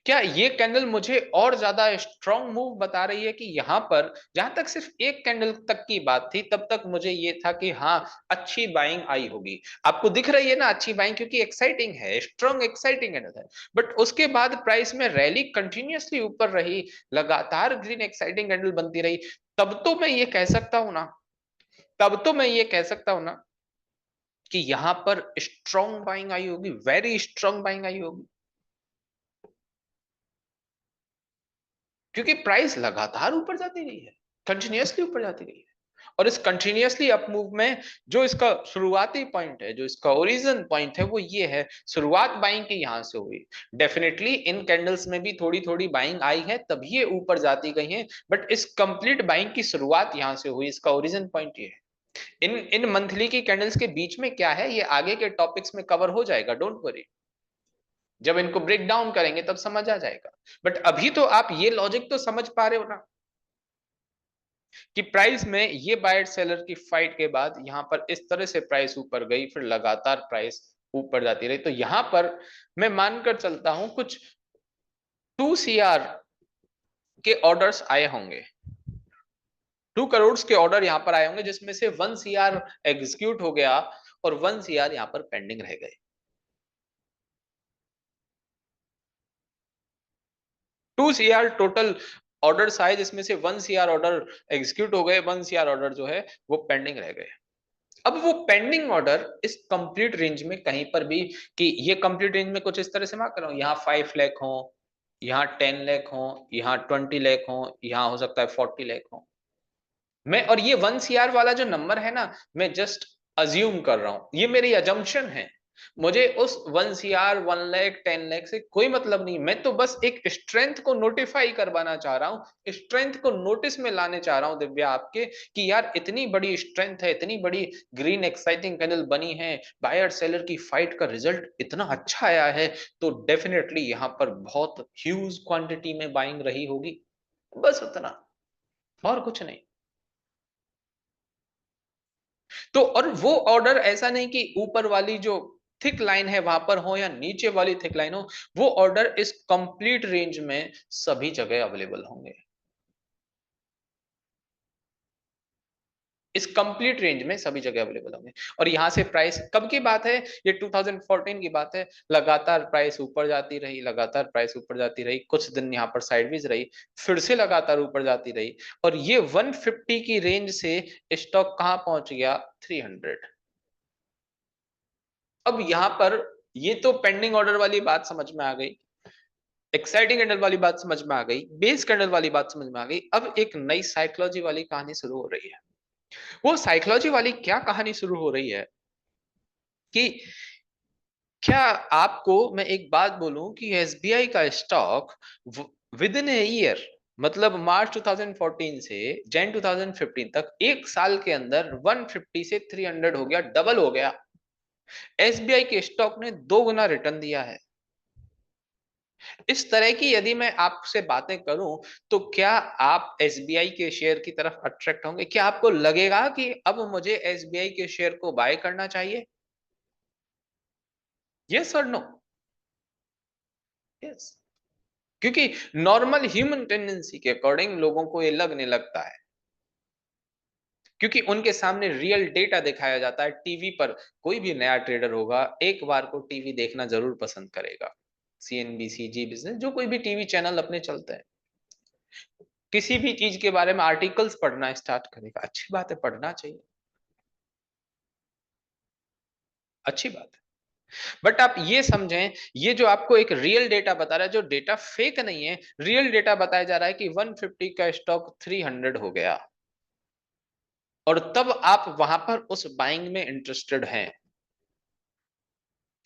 क्या ये कैंडल मुझे और ज्यादा स्ट्रॉन्ग मूव बता रही है? कि यहां पर जहां तक सिर्फ एक कैंडल तक की बात थी, तब तक मुझे ये था कि हाँ, अच्छी बाइंग आई होगी। आपको दिख रही है ना अच्छी बाइंग, क्योंकि एक्साइटिंग है, स्ट्रॉन्ग एक्साइटिंग कैंडल है। बट उसके बाद प्राइस में रैली कंटिन्यूअसली ऊपर रही, लगातार ग्रीन एक्साइटिंग कैंडल बनती रही। तब तो मैं ये कह सकता हूं ना, तब तो मैं ये कह सकता हूं ना कि यहां पर स्ट्रॉन्ग बाइंग आई होगी, वेरी स्ट्रॉन्ग बाइंग आई होगी। क्योंकि प्राइस लगातार ऊपर जाती रही है, कंटिन्यूअसली ऊपर जाती रही है। और इस कंटिन्यूअसली अप मूव में जो इसका शुरुआती पॉइंट है, जो इसका ओरिजिन पॉइंट है, वो ये है, शुरुआत बाइंग की यहां से हुई। डेफिनेटली इन कैंडल्स में भी थोड़ी थोड़ी बाइंग आई है, तभी ये ऊपर जाती गई है। बट इस कंप्लीट बाइंग की शुरुआत यहां से हुई, इसका ओरिजिन पॉइंट ये है। इन इन मंथली की कैंडल्स के बीच में क्या है, ये आगे के टॉपिक्स में कवर हो जाएगा, डोंट वरी। जब इनको ब्रेक डाउन करेंगे तब समझ आ जाएगा। बट अभी तो आप ये लॉजिक तो समझ पा रहे हो ना, कि प्राइस में ये बायर सेलर की फाइट के बाद यहां पर इस तरह से प्राइस ऊपर गई, फिर लगातार प्राइस ऊपर जाती रही। तो यहां पर मैं मानकर चलता हूं कुछ 2 CR के ऑर्डर्स आए होंगे, 2 करोड़ के ऑर्डर यहां पर आए होंगे, जिसमें से 1 CR एग्जीक्यूट हो गया और 1 CR यहां पर पेंडिंग रह गए। 2 CR टोटल ऑर्डर्स आए, जिसमें से 1 CR ऑर्डर एग्जीक्यूट हो गए, 1 CR ऑर्डर जो है वो पेंडिंग रह गए। अब वो पेंडिंग ऑर्डर इस कंप्लीट रेंज में कहीं पर भी, कि ये कंप्लीट रेंज में कुछ इस तरह से मार्क कर रहा हूं, यहाँ 5 लाख हो, यहाँ 10 लाख हो, यहाँ 20 लाख हो, यहाँ हो सकता है 40 लाख हो। मैं, और ये 1 CR वाला जो नंबर है ना, मैं जस्ट अज्यूम कर रहा हूं, ये मेरी अजम्पशन है। मुझे उस 1 CR, 1 लाख, 10 लाख से कोई मतलब नहीं। मैं तो बस एक स्ट्रेंथ को नोटिफाई करवाना चाह रहा हूं, स्ट्रेंथ को नोटिस में लाने चाह रहा हूं दिव्या आपके, कि यार इतनी बड़ी स्ट्रेंथ है, इतनी बड़ी ग्रीन एक्साइटिंग कैंडल बनी है, बायर सेलर की फाइट का रिजल्ट इतना अच्छा आया है, तो डेफिनेटली यहां पर बहुत ह्यूज क्वांटिटी में बाइंग रही होगी। बस उतना, और कुछ नहीं। तो और वो ऑर्डर ऐसा नहीं कि ऊपर वाली जो थिक लाइन है वहां पर हो, या नीचे वाली थिक लाइन हो, वो ऑर्डर इस कंप्लीट रेंज में सभी जगह अवेलेबल होंगे। इस कंप्लीट रेंज में सभी जगह अवेलेबल होंगे। और यहां से प्राइस कब की बात है, ये 2014 की बात है। लगातार प्राइस ऊपर जाती रही, लगातार प्राइस ऊपर जाती रही, कुछ दिन यहां पर साइडवेज रही, फिर से लगातार ऊपर जाती रही, और ये 150 की रेंज से स्टॉक कहां पहुंच गया, 300। अब यहां पर ये तो पेंडिंग ऑर्डर वाली बात समझ में आ गई, एक्साइटिंग कैंडल वाली बात समझ में आ गई, बेस कैंडल वाली बात समझ में आ गई। अब एक नई साइकोलॉजी वाली कहानी शुरू हो रही है। वो साइकोलॉजी वाली क्या कहानी शुरू हो रही है, कि क्या आपको मैं एक बात बोलूं, कि एसबीआई का stock with in a year, मतलब मार्च 2014 से जैन 2015 तक, एक साल के अंदर 150 से 300 हो गया, डबल हो गया। एसबीआई के स्टॉक ने 2 गुना रिटर्न दिया है। इस तरह की यदि मैं आपसे बातें करूं, तो क्या आप एसबीआई के शेयर की तरफ अट्रैक्ट होंगे? क्या आपको लगेगा कि अब मुझे एसबीआई के शेयर को बाय करना चाहिए? यस और नो? यस। क्योंकि नॉर्मल ह्यूमन टेंडेंसी के अकॉर्डिंग लोगों को ये लगने लगता है, क्योंकि उनके सामने रियल डेटा दिखाया जाता है टीवी पर। कोई भी नया ट्रेडर होगा, एक बार को टीवी देखना जरूर पसंद करेगा, सीएनबीसी, जी बिजनेस, जो कोई भी टीवी चैनल अपने चलते हैं। किसी भी चीज के बारे में आर्टिकल्स पढ़ना स्टार्ट करेगा, अच्छी बात है, पढ़ना चाहिए, अच्छी बात है। बट आप ये समझें, ये जो आपको एक रियल डेटा बता रहा है, जो डेटा फेक नहीं है, रियल डेटा बताया जा रहा है कि 150 का स्टॉक 300 हो गया, और तब आप वहां पर उस बाइंग में इंटरेस्टेड हैं।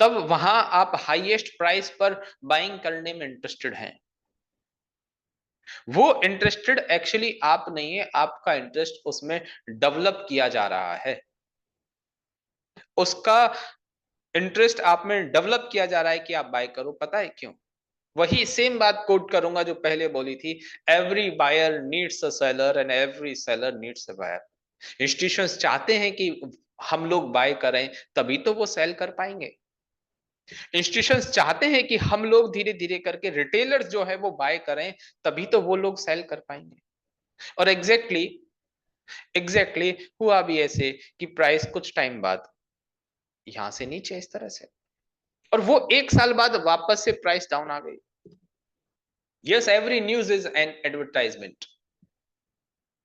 तब वहां आप हाईएस्ट प्राइस पर बाइंग करने में इंटरेस्टेड हैं। वो इंटरेस्टेड एक्चुअली आप नहीं है, आपका इंटरेस्ट उसमें डेवलप किया जा रहा है, उसका इंटरेस्ट आप में डेवलप किया जा रहा है कि आप बाय करो। पता है क्यों? वही सेम बात कोट करूंगा जो पहले बोली थी, every buyer needs a seller and every seller needs a buyer. Institutions चाहते हैं कि हम लोग बाय करें, तभी तो वो सेल कर पाएंगे। इंस्टीट्यूशंस चाहते हैं कि हम लोग धीरे धीरे करके रिटेलर्स जो है वो बाय करें, तभी तो वो लोग सेल कर पाएंगे। और एग्जैक्टली हुआ भी ऐसे कि प्राइस कुछ टाइम बाद यहां से नीचे इस तरह से, और वो एक साल बाद वापस से प्राइस डाउन आ गई। Yes, every news is an advertisement.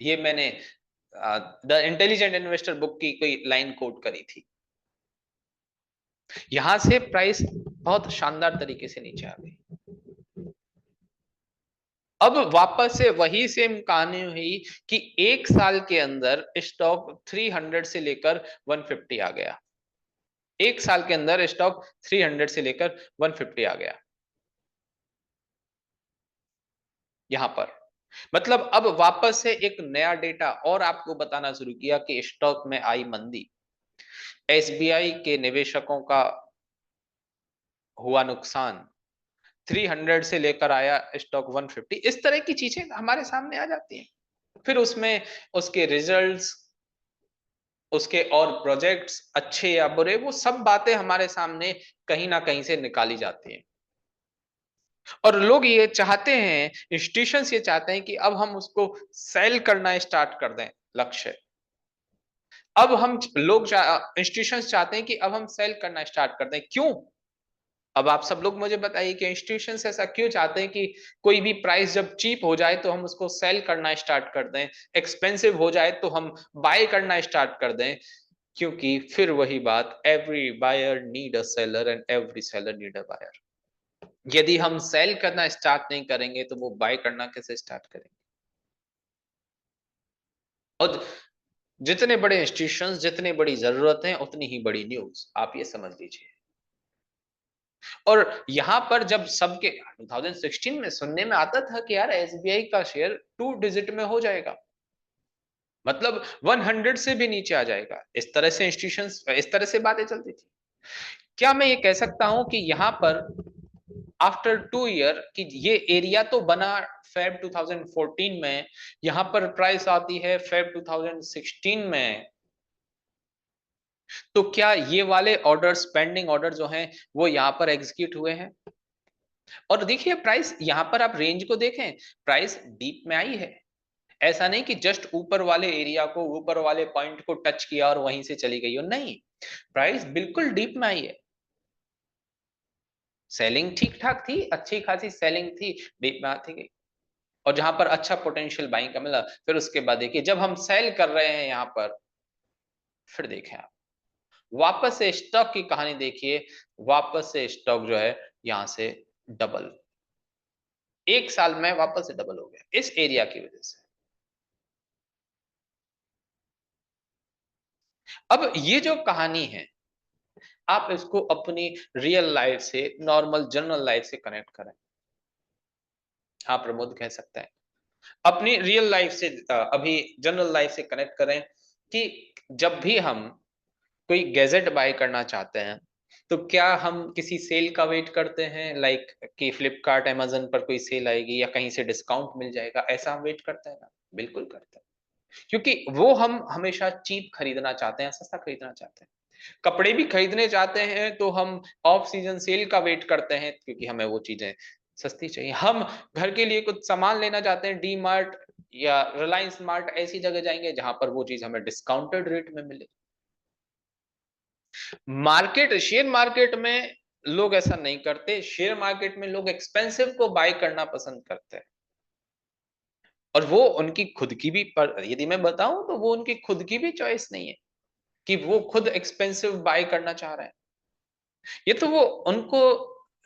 ये मैंने द इंटेलिजेंट इन्वेस्टर बुक की कोई लाइन कोट करी थी। यहां से प्राइस बहुत शानदार तरीके से नीचे आ गई। अब वापस से वही सेम कहानी हुई कि एक साल के अंदर स्टॉक 300 से लेकर 150 आ गया। एक साल के अंदर स्टॉक 300 से लेकर 150 आ गया। यहां पर मतलब अब वापस से एक नया डेटा और आपको बताना शुरू किया कि स्टॉक में आई मंदी, एसबीआई के निवेशकों का हुआ नुकसान, 300 से लेकर आया स्टॉक 150। इस तरह की चीजें हमारे सामने आ जाती हैं। फिर उसमें उसके रिजल्ट्स, उसके और प्रोजेक्ट्स अच्छे या बुरे, वो सब बातें हमारे सामने कहीं ना कहीं से निकाली जाती हैं। और लोग ये चाहते हैं, इंस्टीट्यूशंस ये चाहते हैं कि अब हम उसको सेल करना स्टार्ट कर दें। लक्ष्य अब हम लोग इंस्टीट्यूशंस चाहते हैं कि अब हम सेल करना स्टार्ट कर दें। क्यों? अब आप सब लोग मुझे बताइए कि इंस्टीट्यूशंस ऐसा क्यों चाहते हैं कि कोई भी प्राइस जब चीप हो जाए तो हम उसको सेल करना स्टार्ट कर दें, एक्सपेंसिव हो जाए तो हम बाय करना स्टार्ट कर दें। क्योंकि फिर वही बात, every buyer need a seller and every seller need a buyer. यदि हम सेल करना स्टार्ट नहीं करेंगे तो वो बाय करना कैसे स्टार्ट करेंगे? और जितने बड़े इंस्टीट्यूशंस, जितनी बड़ी जरूरत है, उतनी ही बड़ी न्यूज, आप ये समझ लीजिए। और यहां पर जब सबके 2016 में सुनने में आता था कि यार एसबीआई का शेयर 2 डिजिट में हो जाएगा, मतलब 100 से भी नीचे आ जाएगा, इस तरह से इंस्टीट्यूशंस, इस तरह से बातें चलती थी। क्या मैं ये कह सकता हूं कि यहां पर आफ्टर 2 ईयर कि ये एरिया तो बना फेब 2014 में, यहां पर प्राइस आती है फेब 2016 में, तो क्या ये वाले ऑर्डर्स, पेंडिंग ऑर्डर जो हैं, वो यहां पर एग्जीक्यूट हुए हैं? और देखिए प्राइस यहां पर आप रेंज को देखें, प्राइस डीप में आई है। ऐसा नहीं कि जस्ट ऊपर वाले एरिया को, ऊपर वाले पॉइंट को टच किया और वहीं से चली गई हो, नहीं, प्राइस बिल्कुल डीप में आई है। सेलिंग ठीक ठाक थी, अच्छी खासी सेलिंग थी, डीप में आती गई। और जहां पर अच्छा पोटेंशियल बाइंग का मिला, फिर उसके बाद देखिए जब हम सेल कर रहे हैं यहां पर, फिर देखें आप वापस से स्टॉक की कहानी देखिए, वापस से स्टॉक जो है यहां से डबल, एक साल में वापस से डबल हो गया इस एरिया की वजह से। अब ये जो कहानी है, आप इसको अपनी रियल लाइफ से, नॉर्मल जनरल लाइफ से कनेक्ट करें। हाँ प्रमोद कह सकते हैं, अपनी रियल लाइफ से अभी जनरल लाइफ से कनेक्ट करें कि जब भी हम कोई गैजेट बाय करना चाहते हैं, तो क्या हम किसी सेल का वेट करते हैं, लाइक कि फ्लिपकार्ट अमेजन पर कोई सेल आएगी या कहीं से डिस्काउंट मिल जाएगा, ऐसा हम वेट करते हैं ना? बिल्कुल करते हैं, क्योंकि वो हम हमेशा चीप खरीदना चाहते हैं, सस्ता खरीदना चाहते हैं। कपड़े भी खरीदने जाते हैं तो हम ऑफ सीजन सेल का वेट करते हैं, क्योंकि हमें वो चीजें सस्ती चाहिए। हम घर के लिए कुछ सामान लेना चाहते हैं, डी मार्ट या रिलायंस मार्ट ऐसी जगह जाएंगे जहां पर वो चीज हमें डिस्काउंटेड रेट में मिले। मार्केट, शेयर मार्केट में लोग ऐसा नहीं करते, शेयर मार्केट में लोग एक्सपेंसिव को बाय करना पसंद करते हैं। और वो उनकी खुद की भी, पर यदि मैं बताऊं तो वो उनकी खुद की भी चॉइस नहीं है कि वो खुद एक्सपेंसिव बाय करना चाह रहे हैं। ये तो वो उनको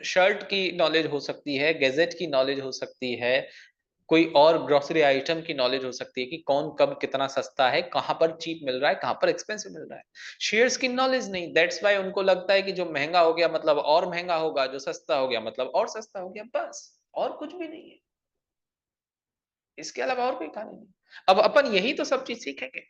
शर्ट की नॉलेज हो सकती है, गैजेट की नॉलेज हो सकती है, कोई और ग्रोसरी आइटम की नॉलेज हो सकती है कि कौन कब कितना सस्ता है, कहां पर चीप मिल रहा है, कहां पर एक्सपेंसिव मिल रहा है। शेयर्स की नॉलेज नहीं, दैट्स वाई उनको लगता है कि जो महंगा हो गया मतलब और महंगा होगा, जो सस्ता हो गया मतलब और सस्ता हो गया, बस और कुछ भी नहीं है। इसके अलावा और कोई कहानी नहीं। अब अपन यही तो सब चीज सीखेंगे।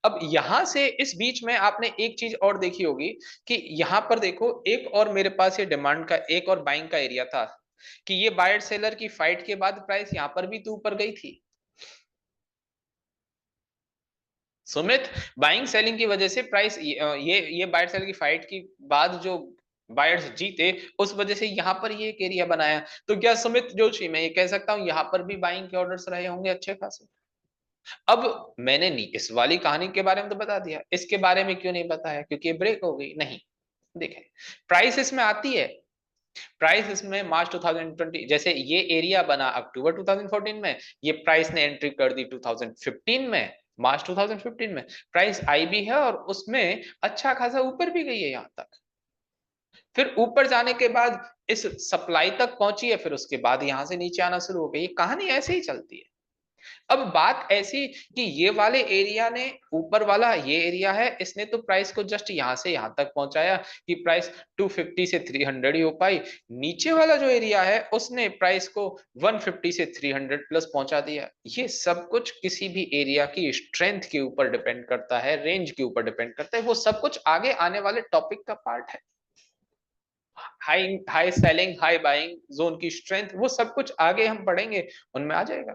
अब यहां से इस बीच में आपने एक चीज और देखी होगी कि यहां पर देखो, एक और मेरे पास ये डिमांड का एक और बाइंग का एरिया था कि ये बायर सेलर की फाइट के बाद प्राइस यहां पर भी तो ऊपर गई थी सुमित। बाइंग सेलिंग की वजह से प्राइस ये बायर सेलर की फाइट की बाद जो बायर्स जीते, उस वजह से यहां पर ये एक एरिया बनाया। तो क्या सुमित जोशी मैं ये कह सकता हूं यहां पर भी बाइंग के ऑर्डर्स रहे होंगे अच्छे खासे? अब मैंने नहीं इस वाली कहानी के बारे में तो बता दिया, इसके बारे में क्यों नहीं बताया? क्योंकि ये ब्रेक हो गई नहीं। देखें, प्राइस इसमें आती है, प्राइस इसमें मार्च 2020 जैसे ये एरिया बना अक्टूबर 2014 में, ये प्राइस ने एंट्री कर दी 2015 में, मार्च 2015 में प्राइस आई भी है और उसमें अच्छा खासा ऊपर भी गई है यहां तक। फिर ऊपर जाने के बाद इस सप्लाई तक पहुंची है, फिर उसके बाद यहां से नीचे आना शुरू हो गई। कहानी ऐसे ही चलती है। अब बात ऐसी कि ये वाले एरिया ने, ऊपर वाला ये एरिया है, इसने तो प्राइस को जस्ट यहां से यहां तक पहुंचाया कि प्राइस 250 से 300 ही हो पाई। नीचे वाला जो एरिया है उसने प्राइस को 150 से 300 प्लस पहुंचा दिया। ये सब कुछ किसी भी एरिया की स्ट्रेंथ के ऊपर डिपेंड करता है, रेंज के ऊपर डिपेंड करता है। वो सब कुछ आगे आने वाले टॉपिक का पार्ट है। High high selling high buying zone की स्ट्रेंथ, वो सब कुछ आगे हम पढ़ेंगे, उनमें आ जाएगा।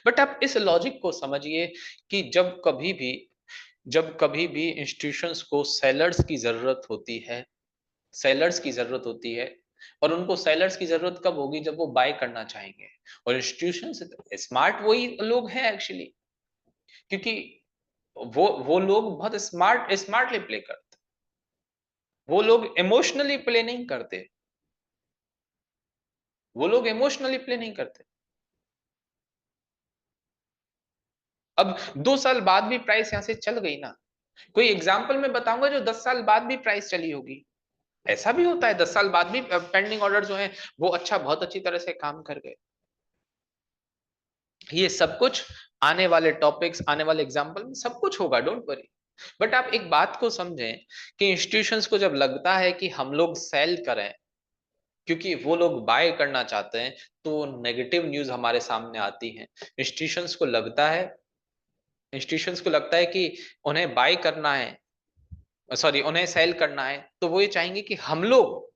बट आप इस लॉजिक को समझिए कि जब कभी भी इंस्टीट्यूशंस को सेलर्स की जरूरत होती है, सेलर्स की जरूरत होती है, और उनको सेलर्स की जरूरत कब होगी? जब वो बाय करना चाहेंगे। और इंस्टीट्यूशन स्मार्ट वही लोग हैं एक्चुअली, क्योंकि वो लोग बहुत स्मार्टली प्ले करते। वो लोग इमोशनली प्ले नहीं करते, वो लोग इमोशनली प्ले नहीं करते। अब 2 साल बाद भी प्राइस यहां से चल गई ना, कोई एग्जाम्पल मैं बताऊंगा जो 10 साल बाद भी प्राइस चली होगी। ऐसा भी होता है, 10 साल बाद भी पेंडिंग ऑर्डर जो है वो अच्छा, बहुत अच्छी तरह से काम कर गए। ये सब कुछ आने वाले टॉपिक्स, आने वाले एग्जाम्पल में सब कुछ होगा, डोंट वरी। बट आप एक बात को समझें कि इंस्टीट्यूशंस को जब लगता है कि हम लोग सेल करें क्योंकि वो लोग बाय करना चाहते हैं, तो नेगेटिव न्यूज हमारे सामने आती है। इंस्टीट्यूशंस को लगता है इंस्टीट्यूशंस को लगता है कि उन्हें बाय करना है, सॉरी उन्हें सेल करना है, तो वो ये चाहेंगे कि हम लोग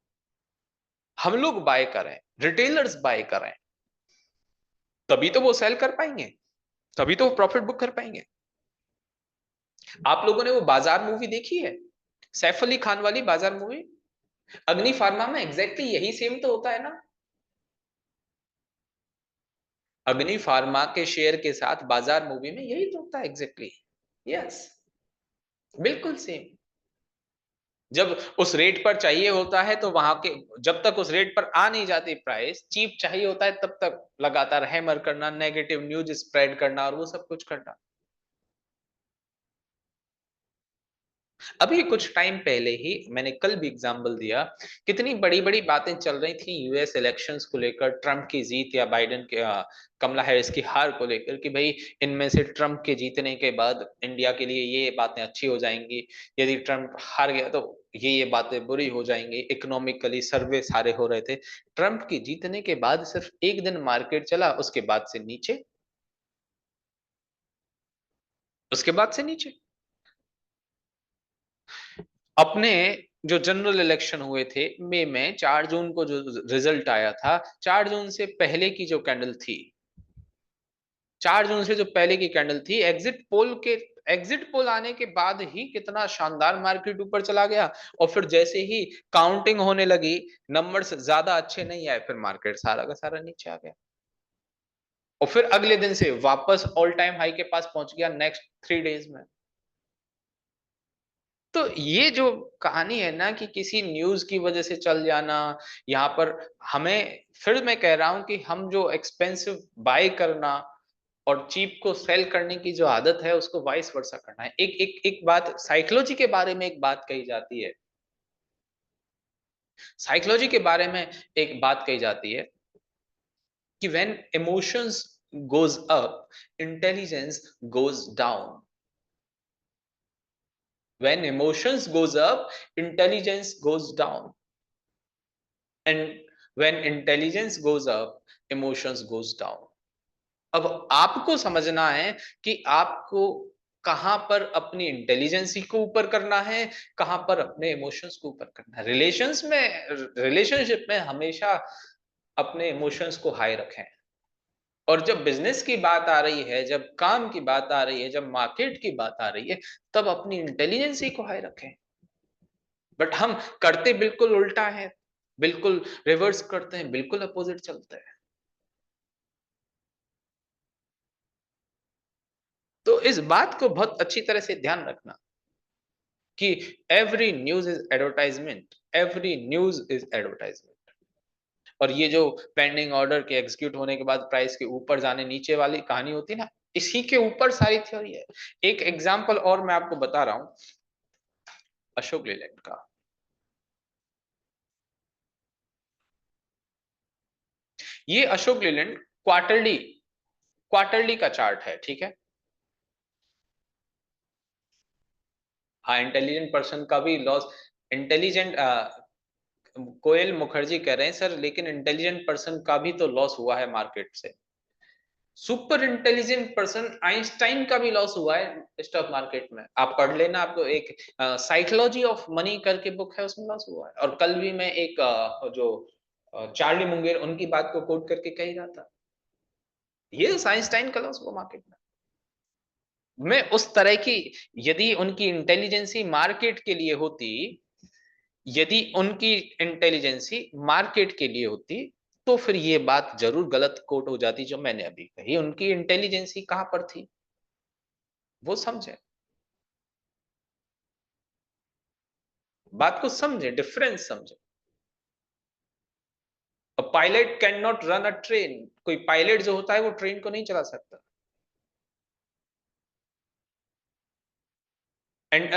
बाय करें, रिटेलर्स बाय करें, तभी तो वो सेल कर पाएंगे, तभी तो वो प्रॉफिट बुक कर पाएंगे। आप लोगों ने वो बाजार मूवी देखी है, सैफ अली खान वाली बाजार मूवी? अग्नि फार्मा में एग्जैक्टली यही सेम तो होता है ना। अग्नि फार्मा के शेयर के साथ बाजार मूवी में यही तो होता है एग्जैक्टली। यस, बिल्कुल सेम। जब उस रेट पर चाहिए होता है तो वहां के, जब तक उस रेट पर आ नहीं जाती प्राइस, चीप चाहिए होता है, तब तक लगातार हैमर करना, नेगेटिव न्यूज स्प्रेड करना और वो सब कुछ करना। अभी कुछ टाइम पहले ही मैंने कल भी एग्जांपल दिया, कितनी बड़ी बड़ी बातें चल रही थी यूएस इलेक्शंस को लेकर, ट्रंप की जीत या बाइडेन के कमला हैरिस की हार को लेकर, कि भाई इनमें से ट्रंप के जीतने के बाद इंडिया के लिए ये बातें अच्छी हो जाएंगी, यदि ट्रंप हार गया तो ये बातें बुरी हो जाएंगी। इकोनॉमिकली सर्वे सारे हो रहे थे। ट्रंप की जीतने के बाद सिर्फ एक दिन मार्केट चला, उसके बाद से नीचे, उसके बाद से नीचे। अपने जो जनरल इलेक्शन हुए थे मई में, 4 जून को जो रिजल्ट आया था, 4 जून से पहले की जो कैंडल थी, 4 जून से जो पहले की कैंडल थी, एग्जिट पोल आने के बाद ही कितना शानदार मार्केट ऊपर चला गया। और फिर जैसे ही काउंटिंग होने लगी, नंबर्स ज्यादा अच्छे नहीं आए, फिर मार्केट सारा का सारा नीचे आ गया। और फिर अगले दिन से वापस ऑल टाइम हाई के पास पहुंच गया नेक्स्ट 3 डेज में। तो ये जो कहानी है ना कि किसी न्यूज की वजह से चल जाना, यहाँ पर हमें, फिर मैं कह रहा हूं कि हम जो एक्सपेंसिव बाय करना और चीप को सेल करने की जो आदत है, उसको वाइस वर्सा करना है। एक एक एक बात साइकोलॉजी के बारे में एक बात कही जाती है साइकोलॉजी के बारे में एक बात कही जाती है कि when emotions goes up, intelligence goes down. When emotions goes up, intelligence goes down, and when intelligence goes up, emotions goes down. अब आपको समझना है कि आपको कहां पर अपनी इंटेलिजेंसी को ऊपर करना है, कहां पर अपने इमोशंस को ऊपर करना है। रिलेशनशिप में हमेशा अपने इमोशंस को हाई रखें। और जब बिजनेस की बात आ रही है, जब काम की बात आ रही है, जब मार्केट की बात आ रही है, तब अपनी इंटेलिजेंसी को हाई रखें। बट हम करते बिल्कुल उल्टा है, बिल्कुल रिवर्स करते हैं, बिल्कुल अपोजिट चलते हैं। तो इस बात को बहुत अच्छी तरह से ध्यान रखना कि every news is advertisement, every news is advertisement. और ये जो पेंडिंग ऑर्डर के एग्जीक्यूट होने के बाद प्राइस के ऊपर जाने नीचे वाली कहानी होती है ना, इसी के ऊपर सारी थ्योरी है। एक एग्जांपल और मैं आपको बता रहा हूं, अशोक लेलैंड का। ये अशोक लेलैंड क्वार्टरली क्वार्टरली का चार्ट है, ठीक है। हाँ, इंटेलिजेंट पर्सन का भी लॉस, इंटेलिजेंट कोयल मुखर्जी कह रहे हैं सर, लेकिन इंटेलिजेंट पर्सन का भी तो लॉस हुआ है मार्केट से। सुपर इंटेलिजेंट पर्सन आइंस्टाइन का भी लॉस हुआ है स्टॉक मार्केट में। आप पढ़ लेना, आपको एक साइकोलॉजी ऑफ मनी करके बुक है, उसमें लॉस हुआ है। और कल भी मैं एक जो चार्ली मुंगेर, उनकी बात को कोट करके कही रहा था, ये आइंस्टाइन का लॉस हुआ मार्केट में। मैं उस तरह की, यदि उनकी इंटेलिजेंसी मार्केट के लिए होती, यदि उनकी इंटेलिजेंसी मार्केट के लिए होती, तो फिर ये बात जरूर गलत कोट हो जाती जो मैंने अभी कही। उनकी इंटेलिजेंसी कहां पर थी, वो समझे, बात को समझे, डिफरेंस समझे। A pilot can not run a train, कोई पायलट जो होता है वो ट्रेन को नहीं चला सकता। And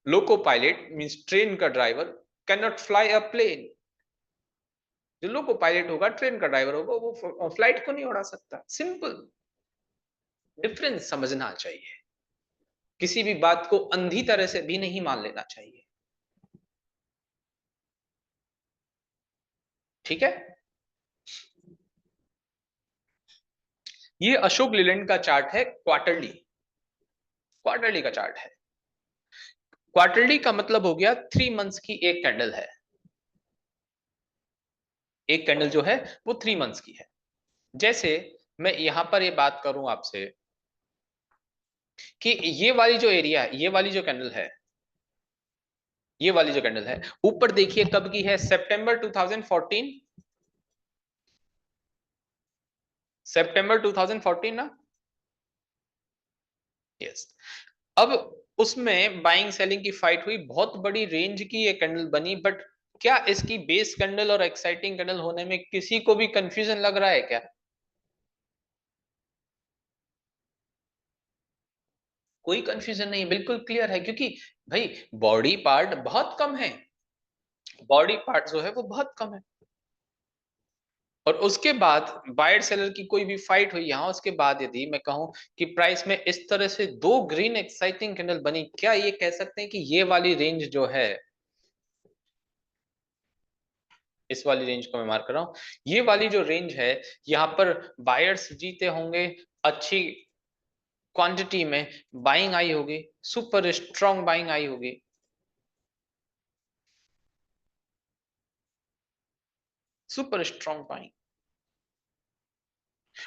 loco pilot means train का driver can not fly a plane. जो लोको पायलट होगा, ट्रेन का ड्राइवर होगा, वो फ्लाइट को नहीं उड़ा सकता। सिंपल डिफरेंस समझना चाहिए, किसी भी बात को अंधी तरह से भी नहीं मान लेना चाहिए, ठीक है। ये अशोक लीलैंड का चार्ट है, क्वार्टरली, क्वार्टरली का चार्ट है। क्वार्टरली का मतलब हो गया 3 मंथ्स की एक कैंडल है। एक कैंडल जो है वो 3 मंथ्स की है। जैसे मैं यहां पर ये बात करूं आपसे कि ये वाली जो एरिया है, ये वाली जो कैंडल है, ये वाली जो कैंडल है ऊपर देखिए कब की है, सितंबर 2014, सितंबर 2014 ना। यस। अब उसमें बाइंग सेलिंग की फाइट हुई, बहुत बड़ी रेंज की ये कैंडल बनी। बट क्या इसकी बेस कैंडल और एक्साइटिंग कैंडल होने में किसी को भी कंफ्यूजन लग रहा है क्या? कोई कंफ्यूजन नहीं, बिल्कुल क्लियर है। क्योंकि भाई बॉडी पार्ट बहुत कम है, बॉडी पार्ट जो है वो बहुत कम है। और उसके बाद बायर सेलर की कोई भी फाइट हुई यहां, उसके बाद यदि मैं कहूं कि प्राइस में इस तरह से दो ग्रीन एक्साइटिंग कैंडल बनी, क्या ये कह सकते हैं कि ये वाली रेंज जो है, इस वाली रेंज को मैं मार्क कर रहा हूं, ये वाली जो रेंज है, यहां पर बायर्स जीते होंगे, अच्छी क्वांटिटी में बाइंग आई होगी, सुपर स्ट्रांग बाइंग आई होगी, सुपर स्ट्रांग बाइंग।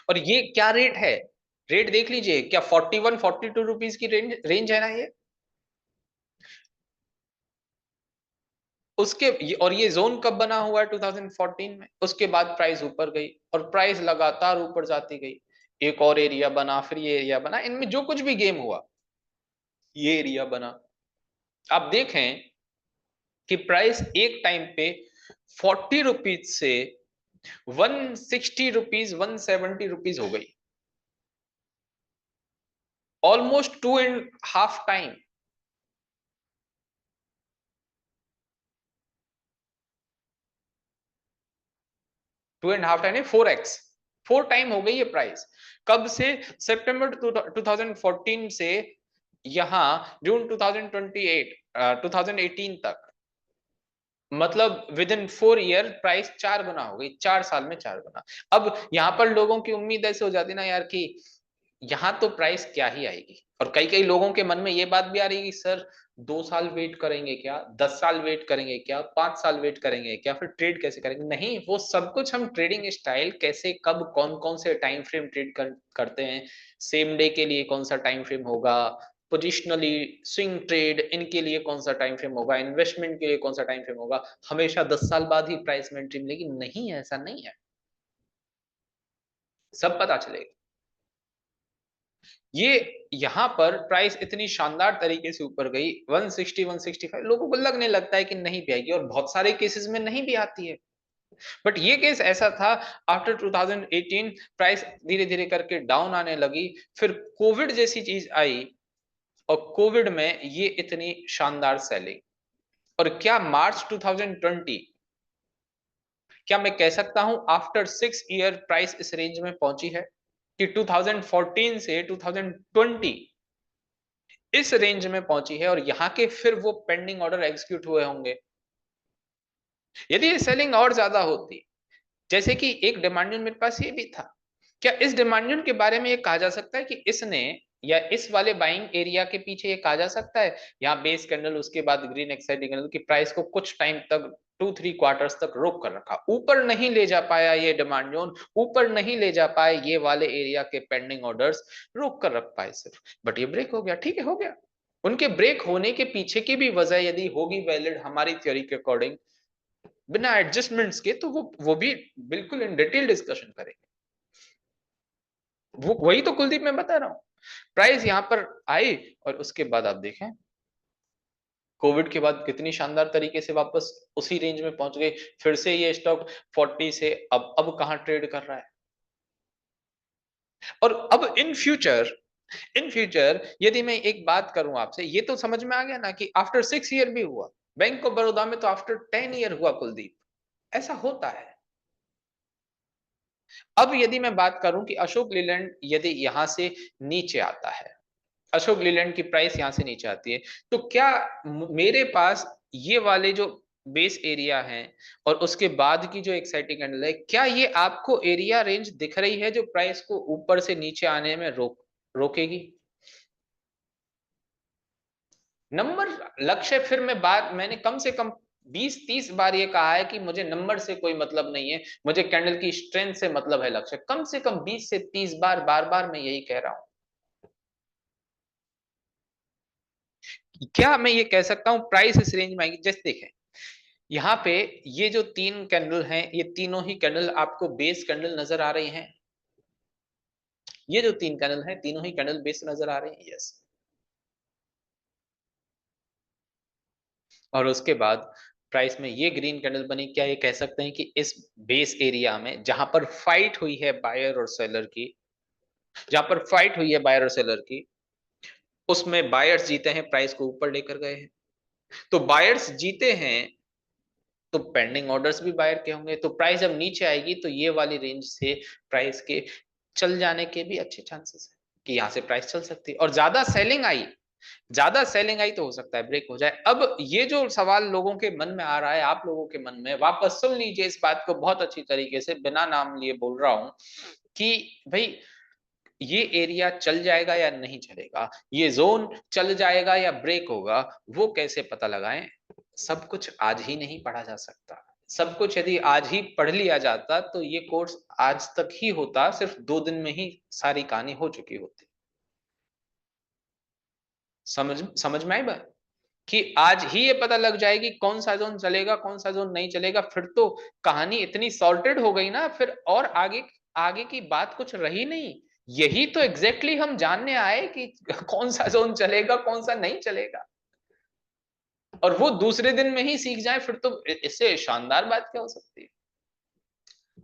और ये क्या रेट है, रेट देख लीजिए, क्या 41-42 रुपीज की रेंज रेंज है ना ये। और ये जोन कब बना हुआ है, 2014 में। उसके बाद प्राइस ऊपर गई और प्राइस लगातार ऊपर जाती गई। एक और एरिया बना, फिर ये एरिया बना, इनमें जो कुछ भी गेम हुआ, ये एरिया बना। आप देखें कि प्राइस एक टाइम पे 40 रुपीज से 160 रुपीज, 170 रुपीज हो गई, almost 2.5 time. 2.5 time 4x, 4 time हो गई ये प्राइस। कब से? सितंबर 2014 से यहां जून 2018 तक, मतलब विद इन 4 ईयर प्राइस 4 गुना हो गई, 4 साल में 4 गुना। अब यहां पर लोगों की उम्मीद ऐसे हो जाती ना यार कि यहाँ तो प्राइस क्या ही आएगी, और कई कई लोगों के मन में ये बात भी आ रही है कि सर 2 साल वेट करेंगे क्या, 10 साल वेट करेंगे क्या, 5 साल वेट करेंगे क्या, फिर ट्रेड कैसे करेंगे? नहीं, वो सब कुछ हम ट्रेडिंग स्टाइल कैसे, कब, कौन कौन से टाइम फ्रेम करते हैं, सेम डे के लिए कौन सा टाइम फ्रेम होगा, पोजिशनली स्विंग ट्रेड इनके लिए कौन सा टाइम फ्रेम होगा, इन्वेस्टमेंट के लिए कौन सा टाइम फ्रेम होगा, हमेशा 10 साल बाद ही प्राइस में एंट्री मिलेगी? नहीं, ऐसा नहीं है, सब पता चलेगा। ये यहां पर प्राइस इतनी शानदार तरीके से ऊपर गई, 160 165, लोगों को लगने लगता है कि नहीं भी आएगी, और बहुत सारे केसेस में नहीं भी आती है। बट ये केस ऐसा था, आफ्टर 2018 प्राइस धीरे धीरे करके डाउन आने लगी, फिर कोविड जैसी चीज आई, और कोविड में ये इतनी शानदार सेलिंग। और क्या मार्च 2020, क्या मैं कह सकता हूं आफ्टर 6 ईयर प्राइस इस रेंज में पहुंची है? कि 2014 से 2020 इस रेंज में पहुंची है, और यहां के फिर वो पेंडिंग ऑर्डर एग्जीक्यूट हुए होंगे। यदि ये सेलिंग और ज्यादा होती, जैसे कि एक डिमांड मेरे पास ये भी था, क्या इस डिमांड के बारे में ये कहा जा सकता है कि इसने, या इस वाले बाइंग एरिया के पीछे ये कहा जा सकता है, यहाँ बेस कैंडल उसके बाद ग्रीन एक्साइटिंग कैंडल की प्राइस को कुछ टाइम तक 2-3 क्वार्टर्स तक रोक कर रखा, ऊपर नहीं ले जा पाया ये डिमांड जोन, ऊपर नहीं ले जा पाए ये वाले एरिया के पेंडिंग ऑर्डर्स, रोक कर रख पाए सिर्फ, बट ये ब्रेक हो गया, ठीक है, हो गया। उनके ब्रेक होने के पीछे की भी वजह यदि होगी वैलिड हमारी थ्योरी के अकॉर्डिंग, बिना एडजस्टमेंट्स के, तो वो भी बिल्कुल इन डिटेल डिस्कशन करेंगे। वो वही तो कुलदीप मैं बता रहा हूं, प्राइस यहां पर आई, और उसके बाद आप देखें कोविड के बाद कितनी शानदार तरीके से वापस उसी रेंज में पहुंच गई, फिर से ये स्टॉक 40 से अब कहां ट्रेड कर रहा है। और अब इन फ्यूचर यदि मैं एक बात करूं आपसे, ये तो समझ में आ गया ना कि आफ्टर 6 ईयर भी हुआ, बैंक ऑफ बड़ौदा में तो आफ्टर 10 ईयर हुआ कुलदीप, ऐसा होता है। अब यदि मैं बात करूं कि अशोक लीलैंड यदि यहां से नीचे आता है, अशोक लीलैंड की प्राइस यहां से नीचे आती है, तो क्या मेरे पास ये वाले जो बेस एरिया है और उसके बाद की जो एक्साइटिंग कैंडल है, क्या ये आपको एरिया रेंज दिख रही है जो प्राइस को ऊपर से नीचे आने में रोकेगी? नंबर लक्ष्य, फिर मैं बात, मैंने कम से कम 20-30 बार ये कहा है कि मुझे नंबर से कोई मतलब नहीं है, मुझे कैंडल की स्ट्रेंथ से मतलब है लक्ष्य, कम से कम 20 से 30 बार बार बार मैं यही कह रहा हूं। क्या मैं ये कह सकता हूं प्राइस इस रेंज में आएगी? जैसे देखें यहाँ पे ये जो 3 कैंडल हैं, ये तीनों ही कैंडल आपको बेस कैंडल नजर आ रही हैं, ये जो 3 कैंडल हैं तीनों ही कैंडल बेस नजर आ रही हैं, यस। और उसके बाद प्राइस में ये ग्रीन कैंडल बनी, क्या ये कह सकते हैं कि इस बेस एरिया में जहां पर फाइट हुई है बायर और सेलर की, जहां पर फाइट हुई है बायर और सेलर की, उसमें बायर्स जीते हैं, प्राइस को ऊपर लेकर गए हैं, तो बायर्स जीते हैं, तो पेंडिंग ऑर्डर्स भी बायर के होंगे, तो प्राइस जब नीचे आएगी तो ये वाली रेंज से प्राइस के चल जाने के भी अच्छे चांसेस है कि यहां से प्राइस चल सकती है। और ज्यादा सेलिंग आई तो हो सकता है ब्रेक हो जाए। अब ये जो सवाल लोगों के मन में आ रहा है, आप लोगों के मन में, वापस सुन लीजिए इस बात को बहुत अच्छी तरीके से, बिना नाम लिए बोल रहा हूं कि भाई ये एरिया चल जाएगा या नहीं चलेगा, ये जोन चल जाएगा या ब्रेक होगा, वो कैसे पता लगाएं? सब कुछ आज ही नहीं पढ़ा जा सकता। सब कुछ यदि आज ही पढ़ लिया जाता तो ये कोर्स आज तक ही होता, सिर्फ 2 दिन में ही सारी कहानी हो चुकी होती। समझ समझ में आई बात? कि आज ही ये पता लग जाएगी कौन सा जोन चलेगा कौन सा जोन नहीं चलेगा, फिर तो कहानी इतनी सॉर्टेड हो गई ना, फिर और आगे आगे की बात कुछ रही नहीं। यही तो एग्जैक्टली exactly हम जानने आए कि कौन सा जोन चलेगा कौन सा नहीं चलेगा, और वो दूसरे दिन में ही सीख जाए, फिर तो इससे शानदार बात क्या हो सकती है।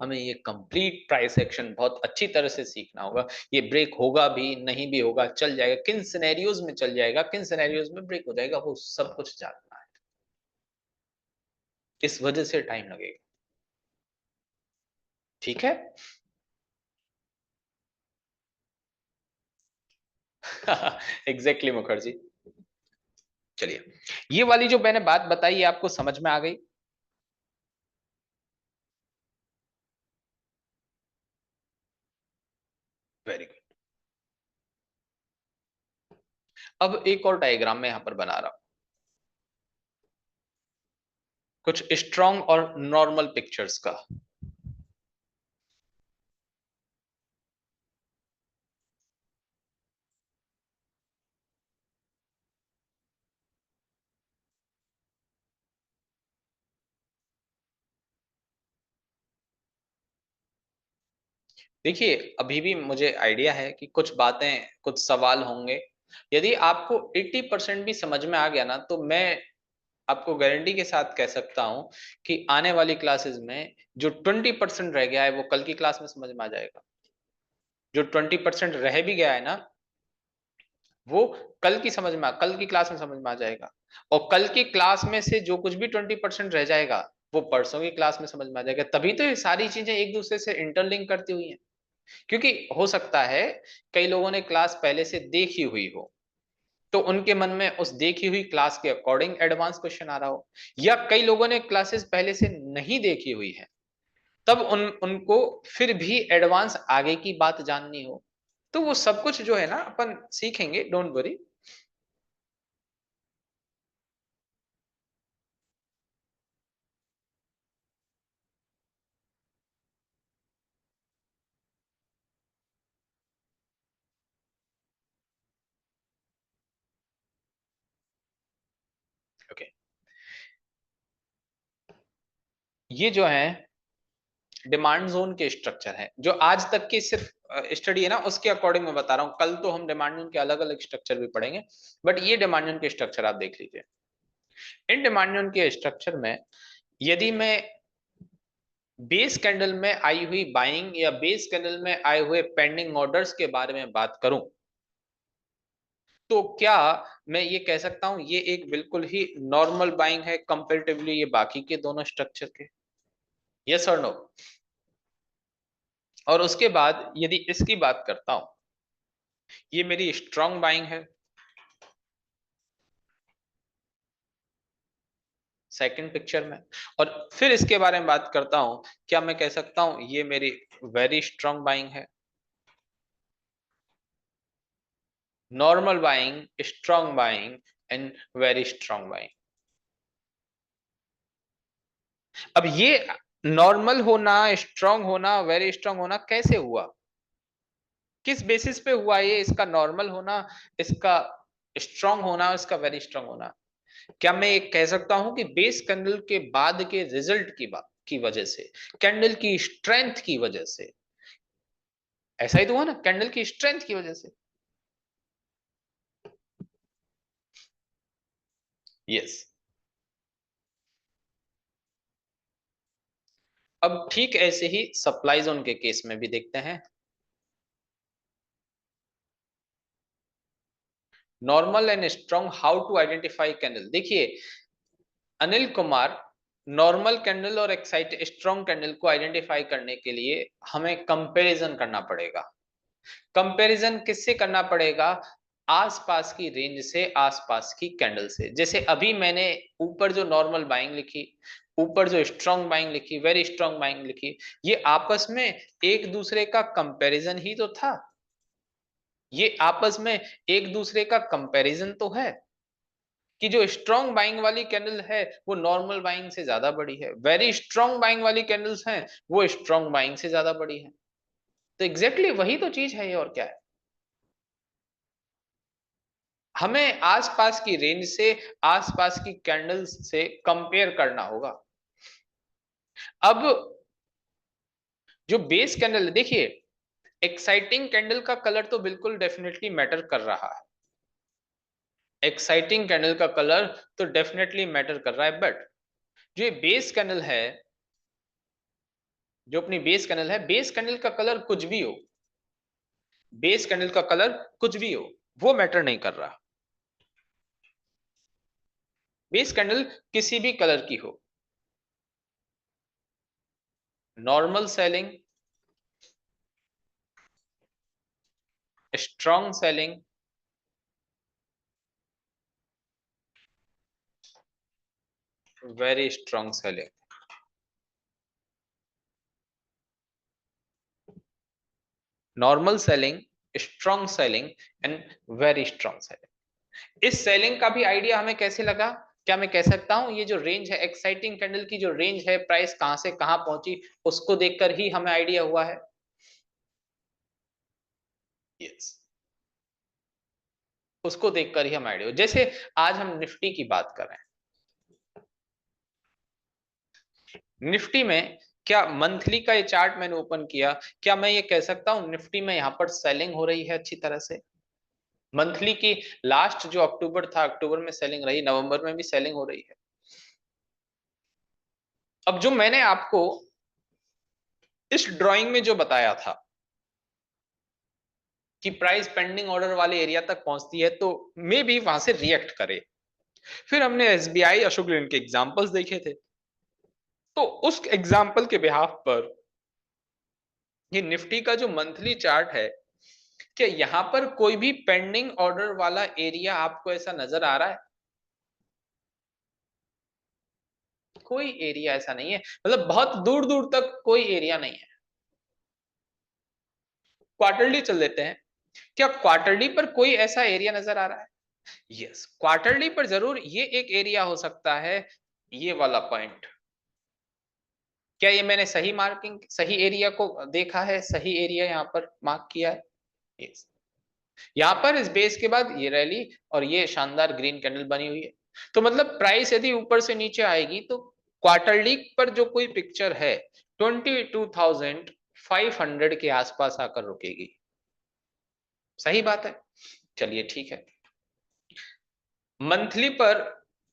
हमें ये कंप्लीट प्राइस एक्शन बहुत अच्छी तरह से सीखना होगा, ये ब्रेक होगा भी नहीं भी होगा, चल जाएगा, किन सिनेरियोज में चल जाएगा, किन सिनेरियोज में ब्रेक हो जाएगा, वो सब कुछ जानना है। इस वजह से टाइम लगेगा। ठीक है। एग्जैक्टली मुखर्जी। चलिए, ये वाली जो मैंने बात बताई है आपको समझ में आ गई? Very good. अब एक और डायग्राम मैं यहां पर बना रहा हूं, कुछ स्ट्रॉन्ग और नॉर्मल पिक्चर्स का। देखिए, अभी भी मुझे आइडिया है कि कुछ बातें, कुछ सवाल होंगे। यदि आपको 80% भी समझ में आ गया ना, तो मैं आपको गारंटी के साथ कह सकता हूं कि आने वाली क्लासेस में जो 20% रह गया है वो कल की क्लास में समझ में आ जाएगा। जो 20% रह भी गया है ना, वो कल की क्लास में समझ में आ जाएगा। और कल की क्लास में से जो कुछ भी 20% रह जाएगा, वो परसों की क्लास में समझ में आ जाएगा। तभी तो ये सारी चीजें एक दूसरे से इंटरलिंक करती हुई हैं। क्योंकि हो सकता है कई लोगों ने क्लास पहले से देखी हुई हो, तो उनके मन में उस देखी हुई क्लास के अकॉर्डिंग एडवांस क्वेश्चन आ रहा हो, या कई लोगों ने क्लासेस पहले से नहीं देखी हुई है, तब उनको फिर भी एडवांस आगे की बात जाननी हो। तो वो सब कुछ जो है ना अपन सीखेंगे, डोंट वरी। ओके, ये जो है डिमांड जोन के स्ट्रक्चर है, जो आज तक की सिर्फ स्टडी है ना, उसके अकॉर्डिंग मैं बता रहा हूं। कल तो हम डिमांड जोन के अलग अलग स्ट्रक्चर भी पढ़ेंगे, बट ये डिमांड जोन के स्ट्रक्चर आप देख लीजिए। इन डिमांड जोन के स्ट्रक्चर में यदि मैं बेस कैंडल में आई हुई बाइंग या बेस कैंडल में आए हुए पेंडिंग ऑर्डर्स के बारे में बात करूं, तो क्या मैं ये कह सकता हूं ये एक बिल्कुल ही नॉर्मल बाइंग है कंपैरेटिवली ये बाकी के दोनों स्ट्रक्चर के? यस और नो? और उसके बाद यदि इसकी बात करता हूं, ये मेरी स्ट्रांग बाइंग है सेकंड पिक्चर में। और फिर इसके बारे में बात करता हूं, क्या मैं कह सकता हूं ये मेरी वेरी स्ट्रांग बाइंग है? Normal buying, strong buying and very strong buying. अब ये नॉर्मल होना, स्ट्रांग होना, वेरी स्ट्रांग होना कैसे हुआ? किस बेसिस पे हुआ ये, इसका नॉर्मल होना, इसका स्ट्रांग होना, इसका वेरी स्ट्रांग होना? क्या मैं ये कह सकता हूं कि बेस कैंडल के बाद के रिजल्ट की बात की वजह से, कैंडल की स्ट्रेंथ की वजह से? ऐसा ही तो हुआ ना, कैंडल की स्ट्रेंथ की वजह से। यस। अब ठीक ऐसे ही सप्लाई जोन के केस में भी देखते हैं। Normal and strong, how to identify candle. देखिए अनिल कुमार, नॉर्मल कैंडल और एक्साइट स्ट्रांग कैंडल को आइडेंटिफाई करने के लिए हमें कंपैरिजन करना पड़ेगा। कंपैरिजन किससे करना पड़ेगा? आसपास की रेंज से, आसपास की कैंडल से। जैसे अभी मैंने ऊपर जो नॉर्मल बाइंग लिखी, ऊपर जो स्ट्रांग बाइंग लिखी, वेरी स्ट्रांग बाइंग लिखी, ये आपस में एक दूसरे का कंपैरिजन ही तो था। ये आपस में एक दूसरे का कंपैरिजन तो है कि जो स्ट्रांग बाइंग वाली कैंडल है वो नॉर्मल बाइंग से ज्यादा बड़ी है, वेरी स्ट्रांग बाइंग वाली कैंडल्स हैं वो स्ट्रांग बाइंग से ज्यादा बड़ी है। तो एग्जैक्टली वही तो चीज है ये, और क्या है। हमें आसपास की रेंज से, आसपास की कैंडल्स से कंपेयर करना होगा। अब जो बेस कैंडल है, देखिए एक्साइटिंग कैंडल का कलर तो बिल्कुल डेफिनेटली मैटर कर रहा है। एक्साइटिंग कैंडल का कलर तो डेफिनेटली मैटर कर रहा है, बट जो बेस कैंडल है, जो अपनी बेस कैंडल है, बेस कैंडल का कलर कुछ भी हो, बेस कैंडल का कलर कुछ भी हो, वो मैटर नहीं कर रहा। बेस कैंडल किसी भी कलर की हो, normal selling strong selling, very strong selling. Normal selling, strong selling and very strong selling. इस सेलिंग का भी आइडिया हमें कैसे लगा? क्या मैं कह सकता हूं ये जो रेंज है, एक्साइटिंग कैंडल की जो रेंज है, प्राइस कहां से कहां पहुंची, उसको देखकर ही हमें आइडिया हुआ है? यस, उसको देखकर ही हम आइडिया, जैसे आज हम निफ्टी की बात कर रहे हैं। निफ्टी में क्या मंथली का ये चार्ट मैंने ओपन किया, क्या मैं ये कह सकता हूं निफ्टी में यहां पर सेलिंग हो रही है अच्छी तरह से? मंथली की लास्ट जो अक्टूबर था, अक्टूबर में सेलिंग रही, नवंबर में भी सेलिंग हो रही है। अब जो मैंने आपको इस ड्राइंग में जो बताया था कि प्राइस पेंडिंग ऑर्डर वाले एरिया तक पहुंचती है तो मे भी वहां से रिएक्ट करे। फिर हमने एसबीआई, अशोक लेलैंड के एग्जांपल्स देखे थे, तो उस एग्जांपल के बिहाफ पर ये निफ्टी का जो मंथली चार्ट है, क्या यहां पर कोई भी पेंडिंग ऑर्डर वाला एरिया आपको ऐसा नजर आ रहा है? कोई एरिया ऐसा नहीं है, मतलब बहुत दूर दूर तक कोई एरिया नहीं है। क्वार्टरली चल लेते हैं, क्या क्वार्टरली पर कोई ऐसा एरिया नजर आ रहा है? यस, क्वार्टरली पर जरूर ये एक एरिया हो सकता है, ये वाला पॉइंट। क्या ये मैंने सही मार्किंग, सही एरिया को देखा है, सही एरिया यहाँ पर मार्क किया है? यस, यहाँ पर इस बेस के बाद ये रैली और ये शानदार ग्रीन कैंडल बनी हुई है। तो मतलब प्राइस यदि ऊपर से नीचे आएगी तो क्वार्टरली पर जो कोई पिक्चर है 22,500 के आसपास आकर रुकेगी। सही बात है, चलिए ठीक है। मंथली पर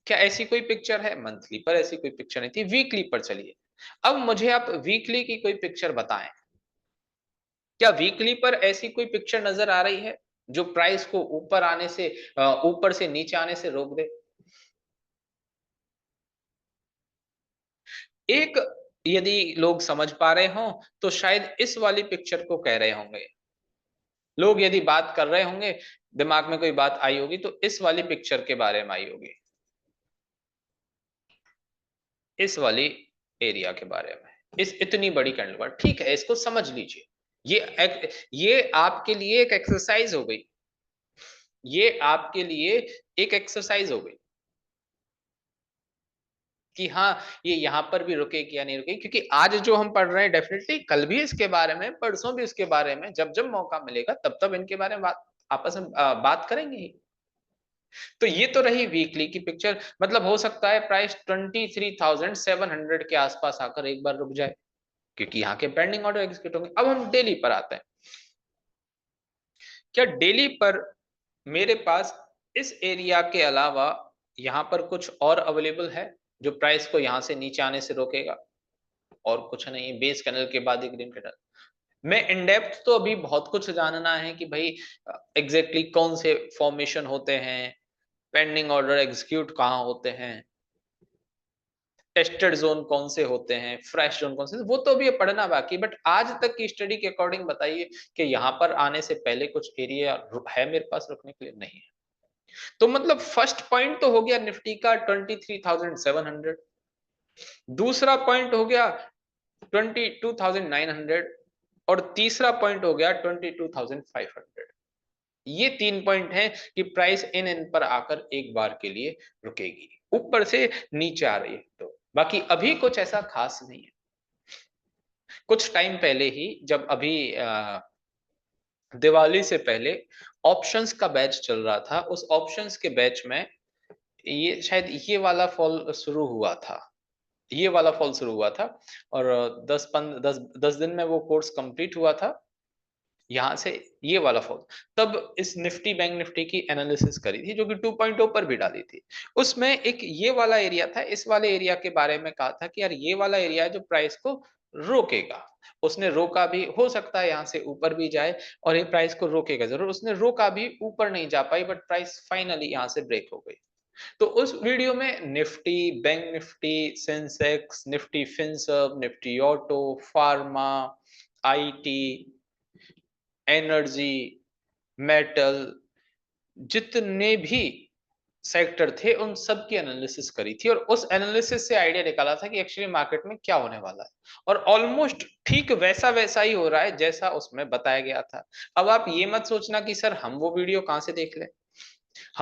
क्या ऐसी कोई पिक्चर है? मंथली पर ऐसी कोई पिक्चर नहीं थी। वीकली पर चलिए, अब मुझे आप वीकली की कोई पिक्चर बताएं। क्या वीकली पर ऐसी कोई पिक्चर नजर आ रही है जो प्राइस को ऊपर आने से, ऊपर से नीचे आने से रोक दे? एक, यदि लोग समझ पा रहे हो तो शायद इस वाली पिक्चर को कह रहे होंगे। लोग यदि बात कर रहे होंगे, दिमाग में कोई बात आई होगी तो इस वाली पिक्चर के बारे में आई होगी, इस वाली एरिया के बारे में, इस इतनी बड़ी कैंडल पर। ठीक है, इसको समझ लीजिए। ये आपके लिए एक एक्सरसाइज हो गई, ये आपके लिए एक एक्सरसाइज हो गई कि हाँ, ये यहां पर भी रुकेगी या नहीं रुकेगी, क्योंकि आज जो हम पढ़ रहे हैं डेफिनेटली कल भी इसके बारे में, परसों भी इसके बारे में, जब जब मौका मिलेगा तब तब इनके बारे में बात, आपस में बात करेंगे ही। तो ये तो रही वीकली की पिक्चर, मतलब हो सकता है प्राइस 23,700 के आसपास आकर एक बार रुक जाए, क्योंकि यहाँ के पेंडिंग ऑर्डर एग्जीक्यूट होंगे। अब हम डेली पर आते हैं। क्या डेली पर मेरे पास इस एरिया के अलावा यहाँ पर कुछ और अवेलेबल है जो प्राइस को यहाँ से नीचे आने से रोकेगा? और कुछ नहीं, बेस कैंडल के बाद एक ग्रीन कैंडल। मैं इन डेप्थ तो अभी बहुत कुछ जानना है कि भाई एग्जैक्टली कौन से फॉर्मेशन होते हैं, पेंडिंग ऑर्डर एग्जीक्यूट कहाँ होते हैं, टेस्टेड जोन कौन से होते हैं, फ्रेश जोन कौन से, वो तो अभी पढ़ना बाकी। बट आज तक की स्टडी के अकॉर्डिंग बताइए कि यहाँ पर आने से पहले कुछ एरिया है मेरे पास रुकने के लिए? नहीं है। तो मतलब फर्स्ट पॉइंट तो हो गया निफ्टी का 23,700, दूसरा पॉइंट हो गया 22,900 और तीसरा पॉइंट हो गया 22,500। ये 3 पॉइंट हैं कि प्राइस इन पर आकर एक बार के लिए रुकेगी, ऊपर से नीचे आ रही है तो। बाकी अभी कुछ ऐसा खास नहीं है। कुछ टाइम पहले ही, जब अभी दिवाली से पहले ऑप्शंस का बैच चल रहा था, उस ऑप्शंस के बैच में ये शायद ये वाला फॉल शुरू हुआ था, ये वाला फॉल शुरू हुआ था। और 10 दिन में वो कोर्स कंप्लीट हुआ था। यहाँ से ये वाला फॉल, तब इस निफ्टी, बैंक निफ्टी की एनालिसिस करी थी जो कि 2.0 पर भी डाली थी। उसमें एक ये वाला एरिया था, इस वाले एरिया के बारे में कहा था कि यार ये वाला एरिया है जो प्राइस को रोकेगा। उसने रोका भी, हो सकता है यहाँ से ऊपर भी जाए और ये प्राइस को रोकेगा जरूर। उसने रोका भी, ऊपर नहीं जा पाई, बट प्राइस फाइनली यहाँ से ब्रेक हो गई। तो उस वीडियो में Nifty, bank Nifty, Sensex, Nifty Finserv, Nifty auto, pharma, IT, energy, metal, जितने भी सेक्टर थे उन सब की एनालिसिस करी थी और उस एनालिसिस से आइडिया निकाला था कि एक्चुअली मार्केट में क्या होने वाला है, और ऑलमोस्ट ठीक वैसा वैसा ही हो रहा है जैसा उसमें बताया गया था। अब आप ये मत सोचना कि सर हम वो वीडियो कहां से देख लें, हम